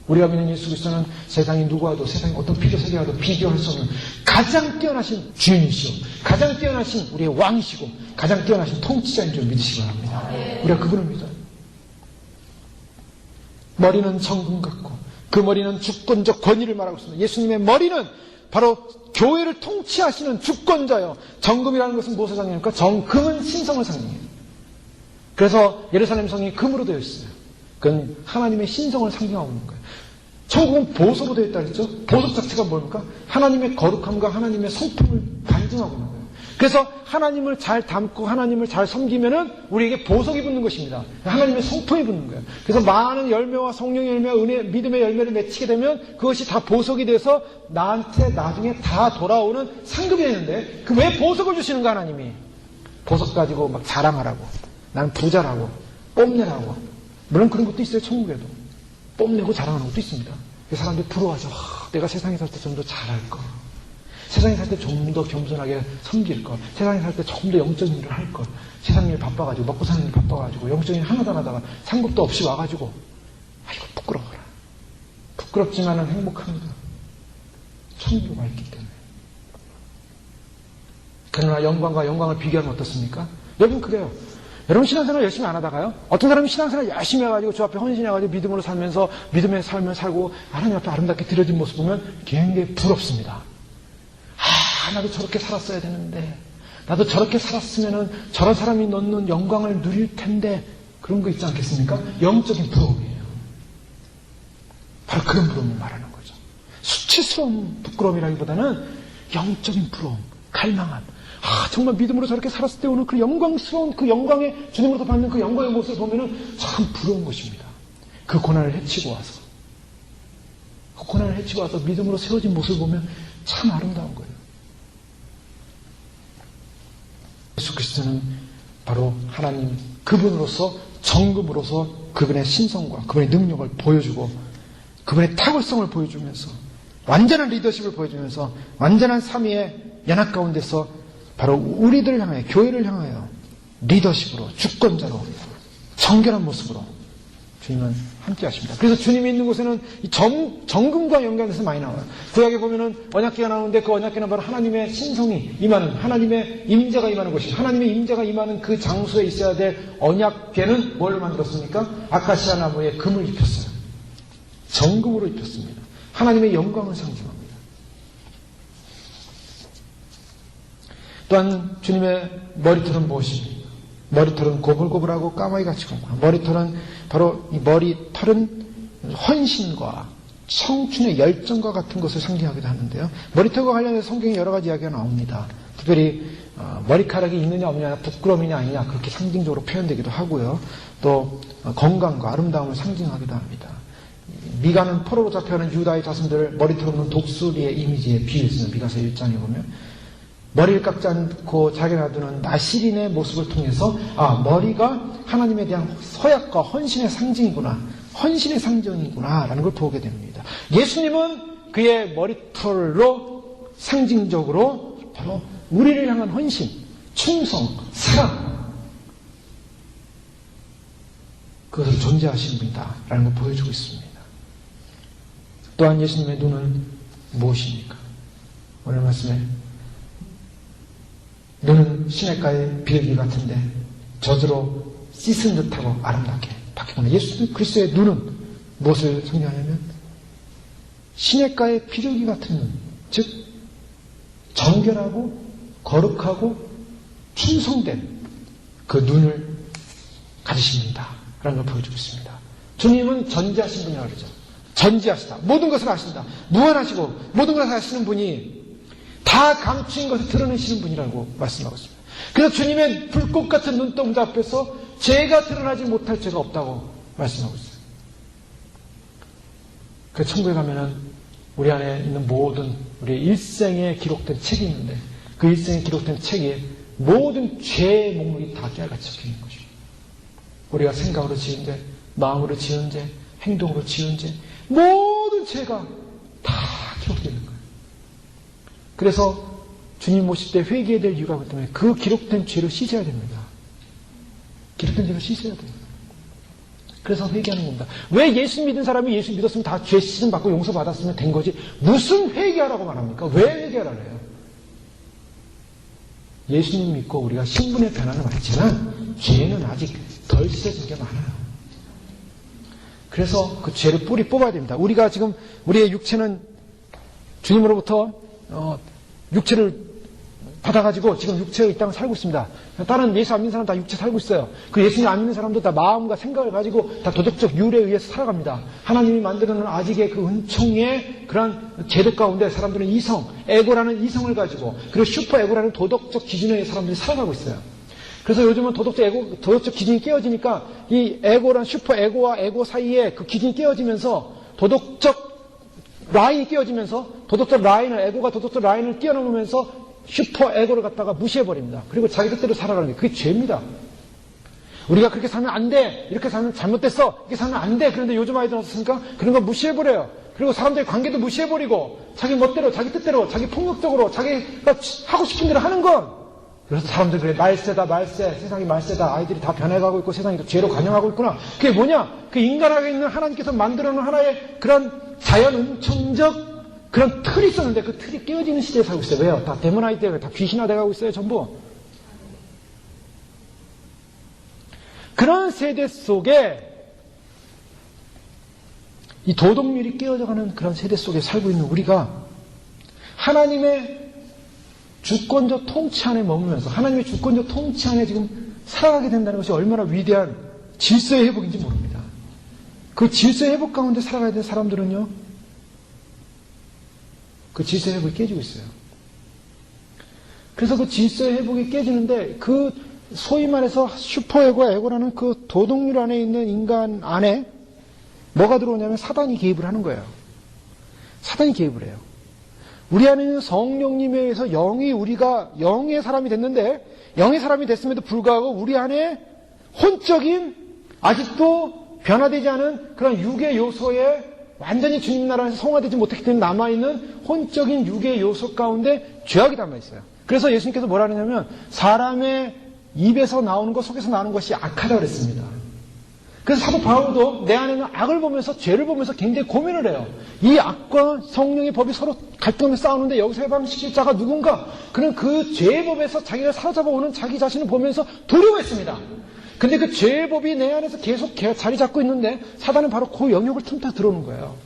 우리가 믿는 예수 그리스도는 세상이 누구와도, 세상의 어떤 피조세계와도 비교할 수 없는 가장 뛰어나신 주인이시오, 가장 뛰어나신 우리의 왕이시고 가장 뛰어나신 통치자인 줄 믿으시기 바랍니다. 우리가 그분을 믿어요. 머리는 정금 같고 그 머리는 주권적 권위를 말하고 있습니다. 예수님의 머리는 바로 교회를 통치하시는 주권자요. 정금이라는 것은 무엇을 상징합니까? 정금은 신성을 상징해요. 그래서 예루살렘 성이 금으로 되어 있어요. 그건 하나님의 신성을 상징하고 있는 거예요. 천국은 보석으로 되어 있다 그랬죠? 보석 자체가 뭡니까? 하나님의 거룩함과 하나님의 성품을 반증하고 있는 거예요. 그래서 하나님을 잘 담고 하나님을 잘 섬기면은 우리에게 보석이 붙는 것입니다. 하나님의 성품이 붙는 거예요. 그래서 많은 열매와 성령의 열매와 은혜, 믿음의 열매를 맺히게 되면 그것이 다 보석이 돼서 나한테 나중에 다 돌아오는 상급이 되는데 그 왜 보석을 주시는가 하나님이? 보석 가지고 막 자랑하라고. 나는 부자라고. 뽐내라고. 물론 그런 것도 있어요. 천국에도. 뽐내고 자랑하는 것도 있습니다. 사람들이 부러워하죠. 내가 세상에 살 때 좀 더 잘할 걸. 세상에 살 때 좀 더 겸손하게 섬길 걸. 세상에 살 때 좀 더 영적인 일을 할 걸. 세상 일 바빠가지고, 먹고 사는 일 바빠가지고, 영적인 일 하나도 안 하다가 상급도 없이 와가지고, 아이고, 부끄러워라. 부끄럽지만은 행복합니다. 천국에 와 있기 때문에. 그러나 영광과 영광을 비교하면 어떻습니까? 여러분, 그래요. 여러분 신앙생활 열심히 안 하다가요. 어떤 사람은 신앙생활 열심히 해가지고 주 앞에 헌신해가지고 믿음으로 살면서 믿음의 삶을 살고 하나님 앞에 아름답게 드려진 모습 보면 굉장히 부럽습니다. 나도 저렇게 살았어야 되는데 나도 저렇게 살았으면은 저런 사람이 넣는 영광을 누릴 텐데 그런 거 있지 않겠습니까? 영적인 부러움이에요. 바로 그런 부러움을 말하는 거죠. 수치스러운 부끄러움이라기보다는 영적인 부러움, 갈망함. 정말 믿음으로 저렇게 살았을 때 오는 그 영광스러운 그 영광의 주님으로부터 받는 그 영광의 모습을 보면은 참 부러운 것입니다. 그 고난을 헤치고 와서 믿음으로 세워진 모습을 보면 참 아름다운 거예요. 예수 그리스도는 바로 하나님 그분으로서 정금으로서 그분의 신성과 그분의 능력을 보여주고 그분의 탁월성을 보여주면서 완전한 리더십을 보여주면서 완전한 삼위의 연합 가운데서 바로 우리들을 향하여 교회를 향하여 리더십으로 주권자로 정결한 모습으로 주님은 함께 하십니다. 그래서 주님이 있는 곳에는 이 정금과 연관돼서 많이 나와요. 구약에 보면은 언약궤가 나오는데 그 언약궤는 바로 하나님의 신성이 임하는 하나님의 임재가 임하는 곳이죠. 하나님의 임재가 임하는 그 장소에 있어야 될 언약궤는 뭘 만들었습니까? 아카시아 나무에 금을 입혔어요. 정금으로 입혔습니다. 하나님의 영광을 상징합니다. 또한 주님의 머리털은 무엇입니까? 머리털은 고불고불하고 까마귀같이 고불하고 머리털은 바로 이 머리털은 헌신과 청춘의 열정과 같은 것을 상징하기도 하는데요. 머리털과 관련해서 성경에 여러 가지 이야기가 나옵니다. 특별히 머리카락이 있느냐 없느냐 부끄러움이냐 아니냐 그렇게 상징적으로 표현되기도 하고요. 또 건강과 아름다움을 상징하기도 합니다. 미가는 포로로 잡혀가는 유다의 자손들을 머리털 없는 독수리의 이미지에 비유했습니다. 미가서 1장에 보면 머리를 깎지 않고 자기가 놔두는 나시린의 모습을 통해서 머리가 하나님에 대한 서약과 헌신의 상징이구나, 헌신의 상징이구나 라는 걸 보게 됩니다. 예수님은 그의 머리털로 상징적으로 바로 우리를 향한 헌신, 충성, 사랑, 그것을 존재하신 분이다 라는 걸 보여주고 있습니다. 또한 예수님의 눈은 무엇입니까? 오늘 말씀에 눈은 시냇가의 비둘기 같은데 젖으로 씻은 듯하고 아름답게 바뀌구나. 예수 그리스도의 눈은 무엇을 상징하냐면 시냇가의 비둘기 같은 눈, 즉 정결하고 거룩하고 충성된 그 눈을 가지십니다 라는 걸 보여주고 있습니다. 주님은 전지하신 분이라고 그러죠. 전지하시다. 모든 것을 아신다. 무한하시고 모든 것을 아시는 분이 다 감추인 것을 드러내시는 분이라고 말씀하고 있습니다. 그래서 주님의 불꽃 같은 눈동자 앞에서 죄가 드러나지 못할 죄가 없다고 말씀하고 있어요. 그 천국에 가면은 우리 안에 있는 모든 우리의 일생에 기록된 책이 있는데 그 일생에 기록된 책에 모든 죄의 목록이 다 깨알같이 적혀 있는 것이죠. 우리가 생각으로 지은 죄, 마음으로 지은 죄, 행동으로 지은 죄, 모든 죄가 다 기록되어 있는 거예요. 그래서 주님 모실 때 회개해야 될 이유가 그렇기 때문에 그 기록된 죄를 씻어야 됩니다. 기록된 죄를 씻어야 돼요. 그래서 회개하는 겁니다. 왜 예수 믿은 사람이 예수 믿었으면 다 죄 씻음 받고 용서 받았으면 된 거지 무슨 회개하라고 말합니까? 왜 회개하라고 해요? 예수님 믿고 우리가 신분의 변화는 왔지만 죄는 아직 덜 씻어진 게 많아요. 그래서 그 죄를 뿌리 뽑아야 됩니다. 우리가 지금 우리의 육체는 주님으로부터 육체를 받아가지고 지금 육체의 이 땅을 살고 있습니다. 다른 예수 안 믿는 사람 다 육체 살고 있어요. 그 예수님 안 믿는 사람도 다 마음과 생각을 가지고 다 도덕적 유래에 의해서 살아갑니다. 하나님이 만들어놓은 아직의 그 은총의 그런 제도 가운데 사람들은 이성, 에고라는 이성을 가지고 그리고 슈퍼 에고라는 도덕적 기준에 의해 사람들이 살아가고 있어요. 그래서 요즘은 도덕적 기준이 깨어지니까 이 에고란 슈퍼 에고와 에고 사이에 그 기준이 깨어지면서 도덕적 라인이 깨어지면서 도덕적 라인을 에고가 도덕적 라인을 뛰어넘으면서 슈퍼 에고를 갖다가 무시해버립니다. 그리고 자기 뜻대로 살아가는 게 그게 죄입니다. 우리가 그렇게 살면 안 돼. 이렇게 살면 잘못됐어. 이렇게 살면 안 돼. 그런데 요즘 아이들 어떻습니까? 그런 거 무시해버려요. 그리고 사람들의 관계도 무시해버리고 자기 멋대로 자기 뜻대로 자기 폭력적으로 자기가 하고 싶은 대로 하는 건 그래서 사람들이 그래 말세다 말세 세상이 말세다 아이들이 다 변해가고 있고 세상이 또 죄로 관영하고 있구나. 그게 뭐냐? 그 인간 안에 있는 하나님께서 만들어놓은 하나의 그런 자연 은총적 그런 틀이 있었는데 그 틀이 깨어지는 시대에 살고 있어요. 왜요? 다 데모나이트 때문에 다 귀신화돼가고 있어요. 전부. 그런 세대 속에 이 도덕률이 깨어져가는 그런 세대 속에 살고 있는 우리가 하나님의 주권적 통치 안에 머물면서 하나님의 주권적 통치 안에 지금 살아가게 된다는 것이 얼마나 위대한 질서의 회복인지 모릅니다. 그 질서의 회복 가운데 살아가야 될 사람들은요. 그 질서의 회복이 깨지고 있어요. 그래서 그 질서의 회복이 깨지는데 그 소위 말해서 슈퍼에고와 에고라는 그 도덕률 안에 있는 인간 안에 뭐가 들어오냐면 사단이 개입을 하는 거예요. 사단이 개입을 해요. 우리 안에 있는 성령님에 의해서 우리가 영의 사람이 됐는데 영의 사람이 됐음에도 불구하고 우리 안에 혼적인 아직도 변화되지 않은 그런 육의 요소에 완전히 주님 나라에서 성화되지 못했기 때문에 남아있는 혼적인 육의 요소 가운데 죄악이 담아있어요. 그래서 예수님께서 뭐라 하냐면 사람의 입에서 나오는 것 속에서 나오는 것이 악하다고 그랬습니다. 그래서 사도 바울도 내 안에는 악을 보면서 죄를 보면서 굉장히 고민을 해요. 이 악과 성령의 법이 서로 갈등하며 싸우는데 여기서 해방시킬 자가 누군가? 그는 그 죄의 법에서 자기가 사로잡아오는 자기 자신을 보면서 두려워했습니다. 근데 그 죄의 법이 내 안에서 계속 자리 잡고 있는데 사단은 바로 그 영역을 틈타 들어오는 거예요.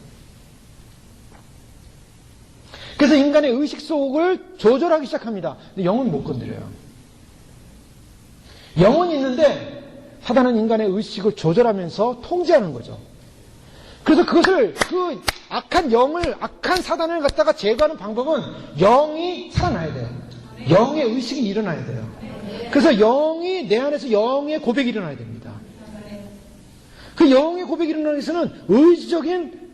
그래서 인간의 의식 속을 조절하기 시작합니다. 근데 영은 못 건드려요. 영은 있는데 사단은 인간의 의식을 조절하면서 통제하는 거죠. 그래서 그것을 그 악한 사단을 갖다가 제거하는 방법은 영이 살아나야 돼요. 영의 의식이 일어나야 돼요. 그래서 내 안에서 영의 고백이 일어나야 됩니다. 그 영의 고백이 일어나기 위해서는 의지적인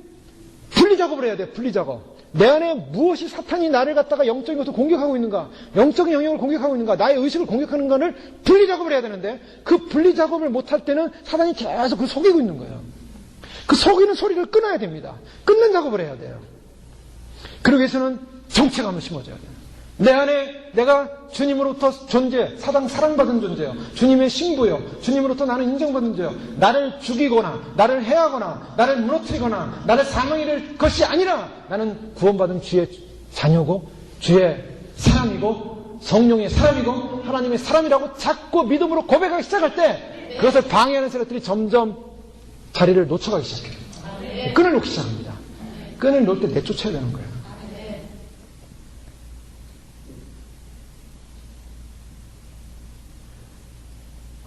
분리 작업을 해야 돼요. 분리 작업. 내 안에 무엇이 사탄이 나를 갖다가 영적인 것을 공격하고 있는가, 영적인 영역을 공격하고 있는가, 나의 의식을 공격하는 것을 분리 작업을 해야 되는데 그 분리 작업을 못할 때는 사탄이 계속 그걸 속이고 있는 거예요. 그 속이는 소리를 끊어야 됩니다. 끊는 작업을 해야 돼요. 그러기 위해서는 정체감을 심어줘야 돼요. 내 안에 내가 주님으로부터 존재, 사랑받은 존재요. 주님의 신부요. 주님으로부터 나는 인정받은 존재요. 나를 죽이거나, 나를 해하거나, 나를 무너뜨리거나, 나를 사망이 될 것이 아니라 나는 구원받은 주의 자녀고, 주의 사람이고, 성령의 사람이고, 하나님의 사람이라고 자꾸 믿음으로 고백하기 시작할 때 그것을 방해하는 세력들이 점점 자리를 놓쳐가기 시작해요. 끈을 놓기 시작합니다. 끈을 놓을 때 내쫓아야 되는 거예요.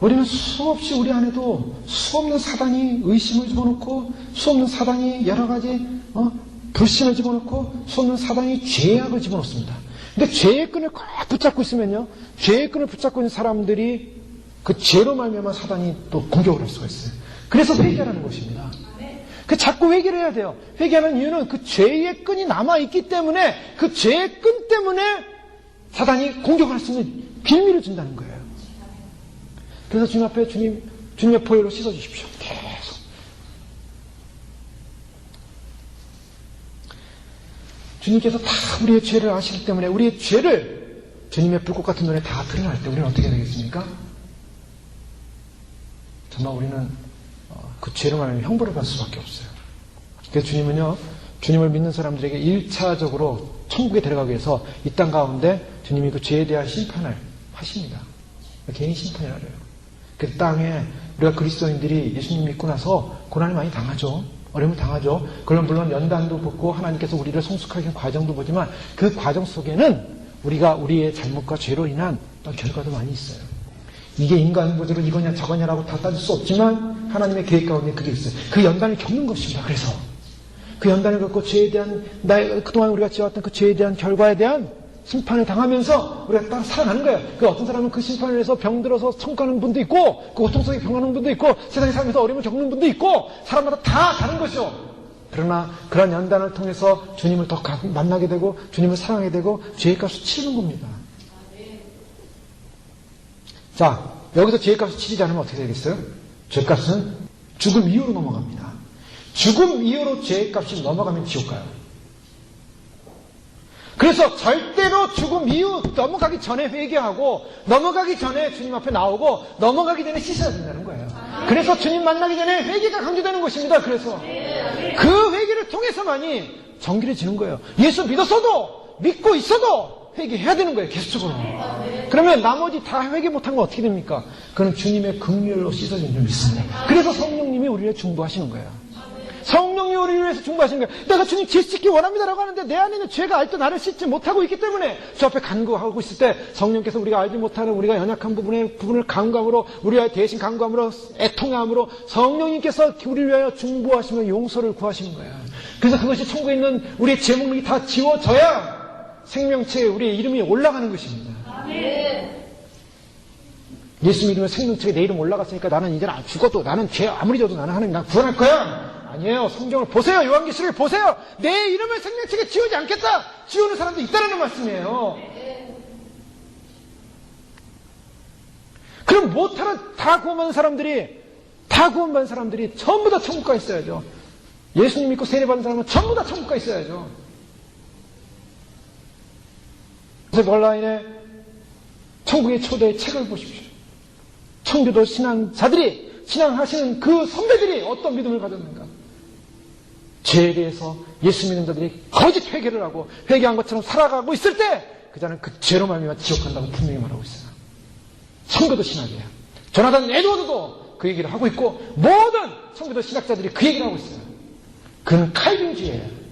우리는 수없이 우리 안에도 수없는 사단이 의심을 집어넣고, 수없는 사단이 여러 가지 불신을 집어넣고, 수없는 사단이 죄악을 집어넣습니다. 근데 죄의 끈을 꼭 붙잡고 있으면요, 죄의 끈을 붙잡고 있는 사람들이 그 죄로 말미암아 사단이 또 공격을 할 수가 있어요. 그래서 회개하라는 것입니다. 그 자꾸 회개를 해야 돼요. 회개하는 이유는 그 죄의 끈이 남아있기 때문에, 그 죄의 끈 때문에 사단이 공격할 수 있는 빌미를 준다는 거예요. 그래서 주님 앞에 주님의 보혈로 씻어주십시오. 계속. 주님께서 다 우리의 죄를 아시기 때문에 우리의 죄를 주님의 불꽃 같은 눈에 다 드러날 때 우리는 어떻게 되겠습니까? 정말 우리는 그 죄로 말하면 형벌을 받을 수밖에 없어요. 그래서 주님은요, 주님을 믿는 사람들에게 1차적으로 천국에 데려가기 위해서 이 땅 가운데 주님이 그 죄에 대한 심판을 하십니다. 개인 심판이라래요. 그 땅에 우리가 그리스도인들이 예수님 믿고 나서 고난을 많이 당하죠. 어려움을 당하죠. 그럼 물론 연단도 받고 하나님께서 우리를 성숙하게 하는 과정도 보지만 그 과정 속에는 우리가 우리의 잘못과 죄로 인한 어떤 결과도 많이 있어요. 이게 인간 보조로 이거냐 저거냐라고 다 따질 수 없지만 하나님의 계획 가운데 그게 있어요. 그 연단을 겪는 것입니다. 그래서 그 연단을 겪고 죄에 대한 그동안 우리가 지어왔던 그 죄에 대한 결과에 대한 심판을 당하면서 우리가 딱 살아나는 거예요. 그 어떤 사람은 그 심판을 해서 병들어서 청구하는 분도 있고, 그 고통 속에 병하는 분도 있고, 세상에 살면서 어려움을 겪는 분도 있고, 사람마다 다 다른 것이죠. 그러나 그런 연단을 통해서 주님을 더 만나게 되고, 주님을 사랑하게 되고, 죄의 값을 치르는 겁니다. 자, 여기서 죄의 값을 치르지 않으면 어떻게 되겠어요? 죄값은 죽음 이후로 넘어갑니다. 죽음 이후로 죄의 값이 넘어가면 지옥 가요. 그래서 절대로 죽음 이후 넘어가기 전에 회개하고, 넘어가기 전에 주님 앞에 나오고, 넘어가기 전에 씻어야 된다는 거예요. 그래서 주님 만나기 전에 회개가 강조되는 것입니다. 그래서 그 회개를 통해서만이 정결해지는 거예요. 예수 믿었어도, 믿고 있어도 회개해야 되는 거예요. 계속적으로. 그러면 나머지 다 회개 못한 건 어떻게 됩니까? 그건 주님의 긍휼로 씻어진 줄 믿습니다. 그래서 성령님이 우리를 중보하시는 거예요. 성령이 우리를 위해서 중보하시는 거예요. 내가 주님 죄 씻기 원합니다라고 하는데 내 안에 있는 죄가 아직도 나를 씻지 못하고 있기 때문에 주 앞에 간구하고 있을 때 성령께서 우리가 알지 못하는 우리가 연약한 부분을 간구함으로, 우리와 대신 간구함으로, 애통함으로 성령님께서 우리를 위하여 중보하시며 용서를 구하시는 거예요. 그래서 그것이 천국에 있는 우리의 제목이 다 지워져야 생명체에 우리의 이름이 올라가는 것입니다. 예수 믿으면 생명체에 내 이름 올라갔으니까 나는 이제 죽어도, 나는 죄 아무리 져도 나는 하나님 나 구원할 거야. 아니에요. 성경을 보세요. 요한계시록을 보세요. 내 이름을 생명책에 지우지 않겠다. 지우는 사람도 있다는 말씀이에요. 그럼 못하는 다 구원받은 사람들이 전부 다 천국 가 있어야죠. 예수님 믿고 세례받은 사람은 전부 다 천국 가 있어야죠. 그래서 온라인에 천국의 초대의 책을 보십시오. 청교도 신앙자들이, 신앙하시는 그 선배들이 어떤 믿음을 가졌는가. 죄에 대해서 예수 믿는 자들이 거짓 회개를 하고 회개한 것처럼 살아가고 있을 때 그 자는 그 죄로 말미암아 지옥 간다고 분명히 말하고 있어요. 청교도 신학이에요. 조나단 에드워드도 그 얘기를 하고 있고 모든 청교도 신학자들이 그 얘기를 하고 있어요. 그는 칼빈주의예요.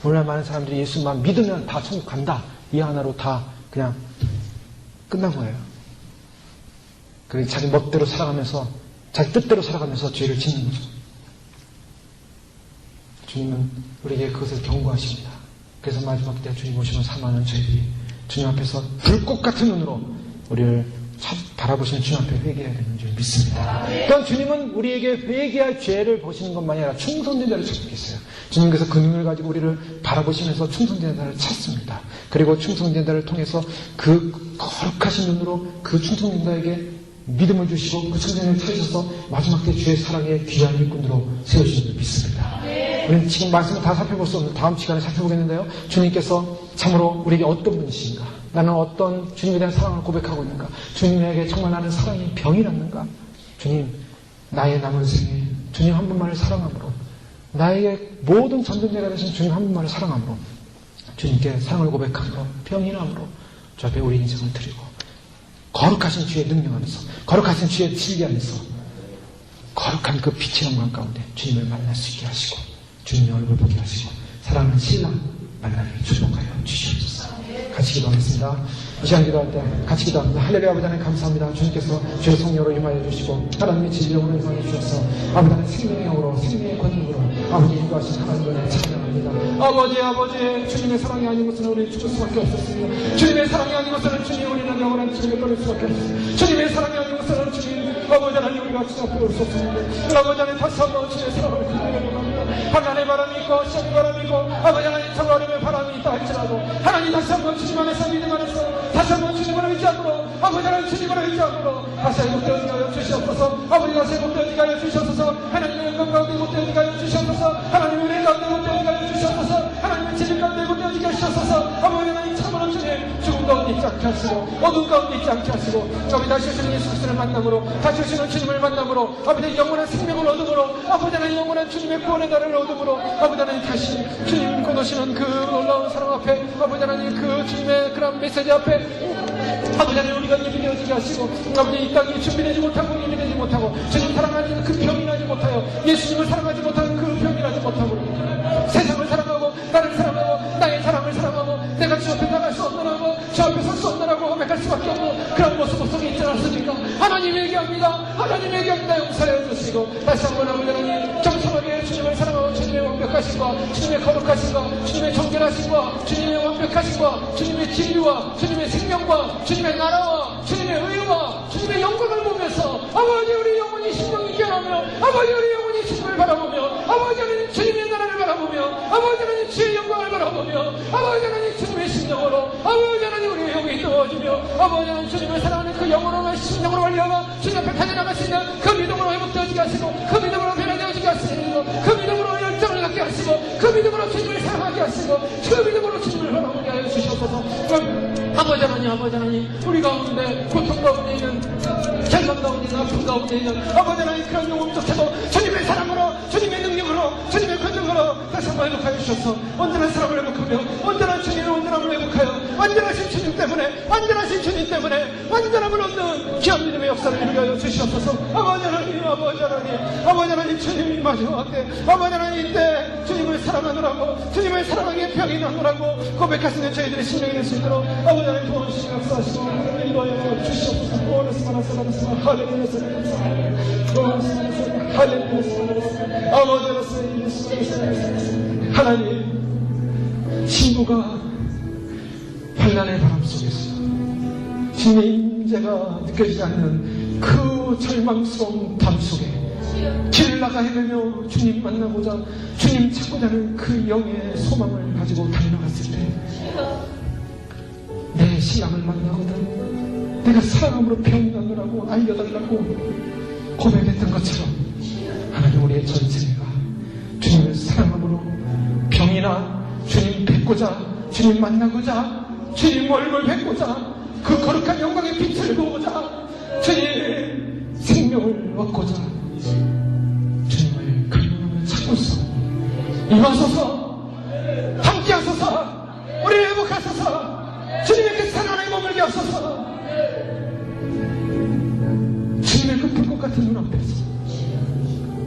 오늘날 많은 사람들이 예수만 믿으면 다 천국 간다. 이 하나로 다 그냥 끝난 거예요. 그래서 자기 멋대로 살아가면서, 자기 뜻대로 살아가면서 죄를 짓는 거죠. 주님은 우리에게 그것을 경고하십니다. 그래서 마지막 때 주님 오시면 사망하는 저희들이 주님 앞에서 불꽃 같은 눈으로 우리를 바라보시는 주님 앞에 회개해야 되는 줄 믿습니다. 또한 주님은 우리에게 회개할 죄를 보시는 것만이 아니라 충성된 자를 찾겠어요. 주님께서 그 눈을 가지고 우리를 바라보시면서 충성된 자를 찾습니다. 그리고 충성된 자를 통해서 그 거룩하신 눈으로 그 충성된 자에게 믿음을 주시고 그 충성을 찾으셔서 마지막 때 주의 사랑의 귀한 일꾼으로 세우시는 줄 믿습니다. 우리는 지금 말씀을 다 살펴볼 수 없는 다음 시간에 살펴보겠는데요. 주님께서 참으로 우리에게 어떤 분이신가? 나는 어떤 주님에 대한 사랑을 고백하고 있는가? 주님에게 정말 나는 사랑이 병이 났는가? 주님, 나의 남은 생에 주님 한 분만을 사랑함으로 나에게 모든 전쟁자가 되신 주님 한 분만을 사랑함으로 주님께 사랑을 고백함으로 병이 남으로 주 앞에 우리 인생을 드리고 거룩하신 주의 능력 안에서 거룩하신 주의 진리 안에서 거룩한 그 빛의 영광 가운데 주님을 만날 수 있게 하시고 주님의 얼굴 보게 하시고 사랑하는 신랑 만나게 축복하여 주시옵소서. 같이 기도하겠습니다. 이 시간 기도할 때 같이 기도합니다. 할렐루야. 아버지 하나님 감사합니다. 주님께서 주의 성령으로 임하여 주시고 하나님의 진리로 임하여 주셔서 아버지 하나님 생명의 영으로 생명의 권능으로 아버지 인도하신 하나님을 찬양합니다. 아버지 주님의 사랑이 아닌 것은 우리 죽을 수밖에 없었습니다. 주님의 사랑이 아닌 것은 주님 우리는 영원한 주님을 떠날 수밖에 없습니다. 주님의 사랑이 아닌 것은 주님 아버지 하나님 우리가 진짜 배울 수 없습니다. 아버지 하나님 다시 한번 주의 사랑을 기도해봅니다. 환난의 바람이 있고 시험의 바람이 있고 아버지 하나님 정어림의 바람이 있다 할지라도 하나님 다시 한번 주님 안에서 믿음 안에서 다시 한번 주님을 의지함으로 아버지 하나님 주님을 의지함으로 다시 회복되어지게 하여 주시옵소서. 아버지 다시 회복되어지게 하여 주시옵소서. 하나님의 영광 가운데 회복되어지게 하여 주시옵소서. 하나님의 은혜 가운데 회복되어지게 하여 주시옵소서. 하나님의 진리 가운데 회복되어지게 하시옵소서. 아버지 하나님 참으로 주님 죽음 가운데 있지 않게 하시고 어둠 가운데 있지 않게 하시고 아버지 다시 오시는 예수 그리스도를 만남으로 다시 오시는 주님을 만남으로 아버지 영원한 생명을 얻음으로 아버지 하나님 영원한 주님의 구원의 날을 얻음으로 아버지 하나님 다시 주님 거두시는 그 놀라운 사랑 앞에 아버지 하나님 그 주님의 그런 메시지 앞에 아버지 하나님 우리가 예비되어지게 하시고 아버지 이 땅이 준비되지 못하고 예비되지 못하고 주님 사랑하지 그 병이 나지 못하여 예수님을 사랑하지 못하는 그 병이 나지 못하고 세상을 사랑하고 나를 사랑하고 나의 사랑을 사랑하고 내가 주 앞에 나갈 수 없느라고 주 앞에 설 수 없느라고 고백할 수밖에 없는 그런 모습 속에 있지 않습니까? 하나님 얘기합니다. 하나님 얘기합니다. 용서해 주시고 다시 한번 아버지 하나님 정성하게 주님을 사랑하고 주님의 완벽하신과 주님의 거룩하신과 주님의 정결하신과 주님의 완벽하신과 주님의 진리와 주님의 생명과 주님의 나라와 주님의 의와 주님의 영광을 보면서 아버지 우리 영혼이 심령이 깨어나며 아버지 우리 영혼이 주님을 바라보며 아버지 하나님 주님의 나라를 바라보며 아버지 하나님 주의 영광을 바라보며 아버지 하나님 주님의 심령으로 아버지 하나님 우리의 영이 뜨거워지며 아버지 하나님 주님을 사랑하는 그 영혼으로 심령으로 올려가 주님 앞에 달려나갈 수 있는 그 믿음으로 회복되어지게 하시고 그 믿음으로 변화되어지게 하시고 그 믿음으로 열정을 갖게 하시고 그 믿음으로 주님을 사랑하게 하시고 그 믿음으로 주님을 바라보게 하여 주시옵소서. 아버지 하나님 우리 가운데 고통 가운데 있는 절망 가운데 있는 아픔 가운데 있는 아버지 하나님 그런 영혼조차도 주님의 사랑으로 주님의 능력으로 주님의 권능으로 다시 한번 회복하여 주셔서 온전한 사랑을 회복하며 온전한 주님의 온전함을 회복하여 완전하신 주님 때문에 완전하신 주님 때문에 완전함을 얻는 귀한 믿음의 역사를 이루게 하여 주시옵소서. 아버지 하나님 주님이 마지막 때 아버지 하나님 이때 주님을 사랑하느라고 주님을 사랑하기에 병이 나느라고 고백하시는 저희들의 심령이 될 수 있도록 아버지 하나님 도와주시고 역사하시고 인도하여 주시옵소서. 하나님 신부가 환난의 바람 속에서 주님의 임재가 느껴지지 않는 그 절망스러운 밤 속에 길을 나가 헤매며 주님 만나고자 주님 찾고자 하는 그 영의 소망을 가지고 달려갔을 때 내 신랑을 만나거든 내가 사랑함으로 병이 나느라고 알려달라고 고백했던 것처럼 하나님 우리의 전생애가 주님을 사랑함으로 병이나 주님 뵙고자 주님 만나고자 주님 얼굴 뵙고자 그 거룩한 영광의 빛을 보고자 주님 생명을 얻고자 주님을 갈망하며 찾고서 임하소서 함께하소서 우리를 회복하소서 주님의 그 산 안에 머물게 하소서. 주님의 그 불꽃 같은 눈앞에서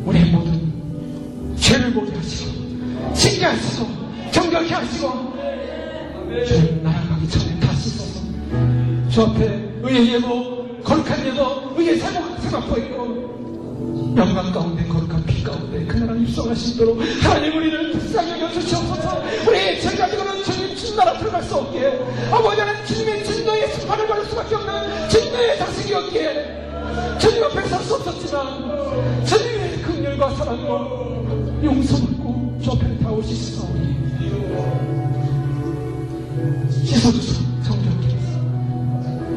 우리의 모든 죄를 보게 하시고 징계하시고 정결케 하시고 주님 날아가기 전에 다 씻어서 주 앞에 의의 예고 거룩한 예고 의의 세막 보이고 영광 가운데 거룩한 피 가운데 그 나라 입성할 수 있도록 하나님 우리를 불쌍히 여겨주시옵소서. 우리의 죄 가지고는 주님 나라 들어갈 수 없게 아버지 하나님 주님의 진노의 심판을 받을 수밖에 없는 진노의 자식이 없기에 주님 앞에 설 수 없었지만 주님의 긍휼과 사랑으로 용서받고 주 앞에 다 올 수 있사오니 씻어주소 성령께서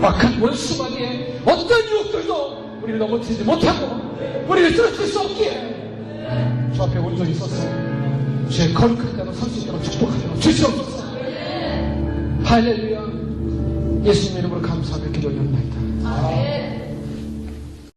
악한 원수마귀의 어떤 유혹들도 우리를 넘어뜨리지 못하고 우리를 쓰러뜨릴 수 없기에 주 앞에 온전히 서서 주의 거룩한 자로 설 수 있도록 축복하도록 주시옵소서. 할렐루야. 예수님 이름으로 감사하며 기도 올려옵나이다.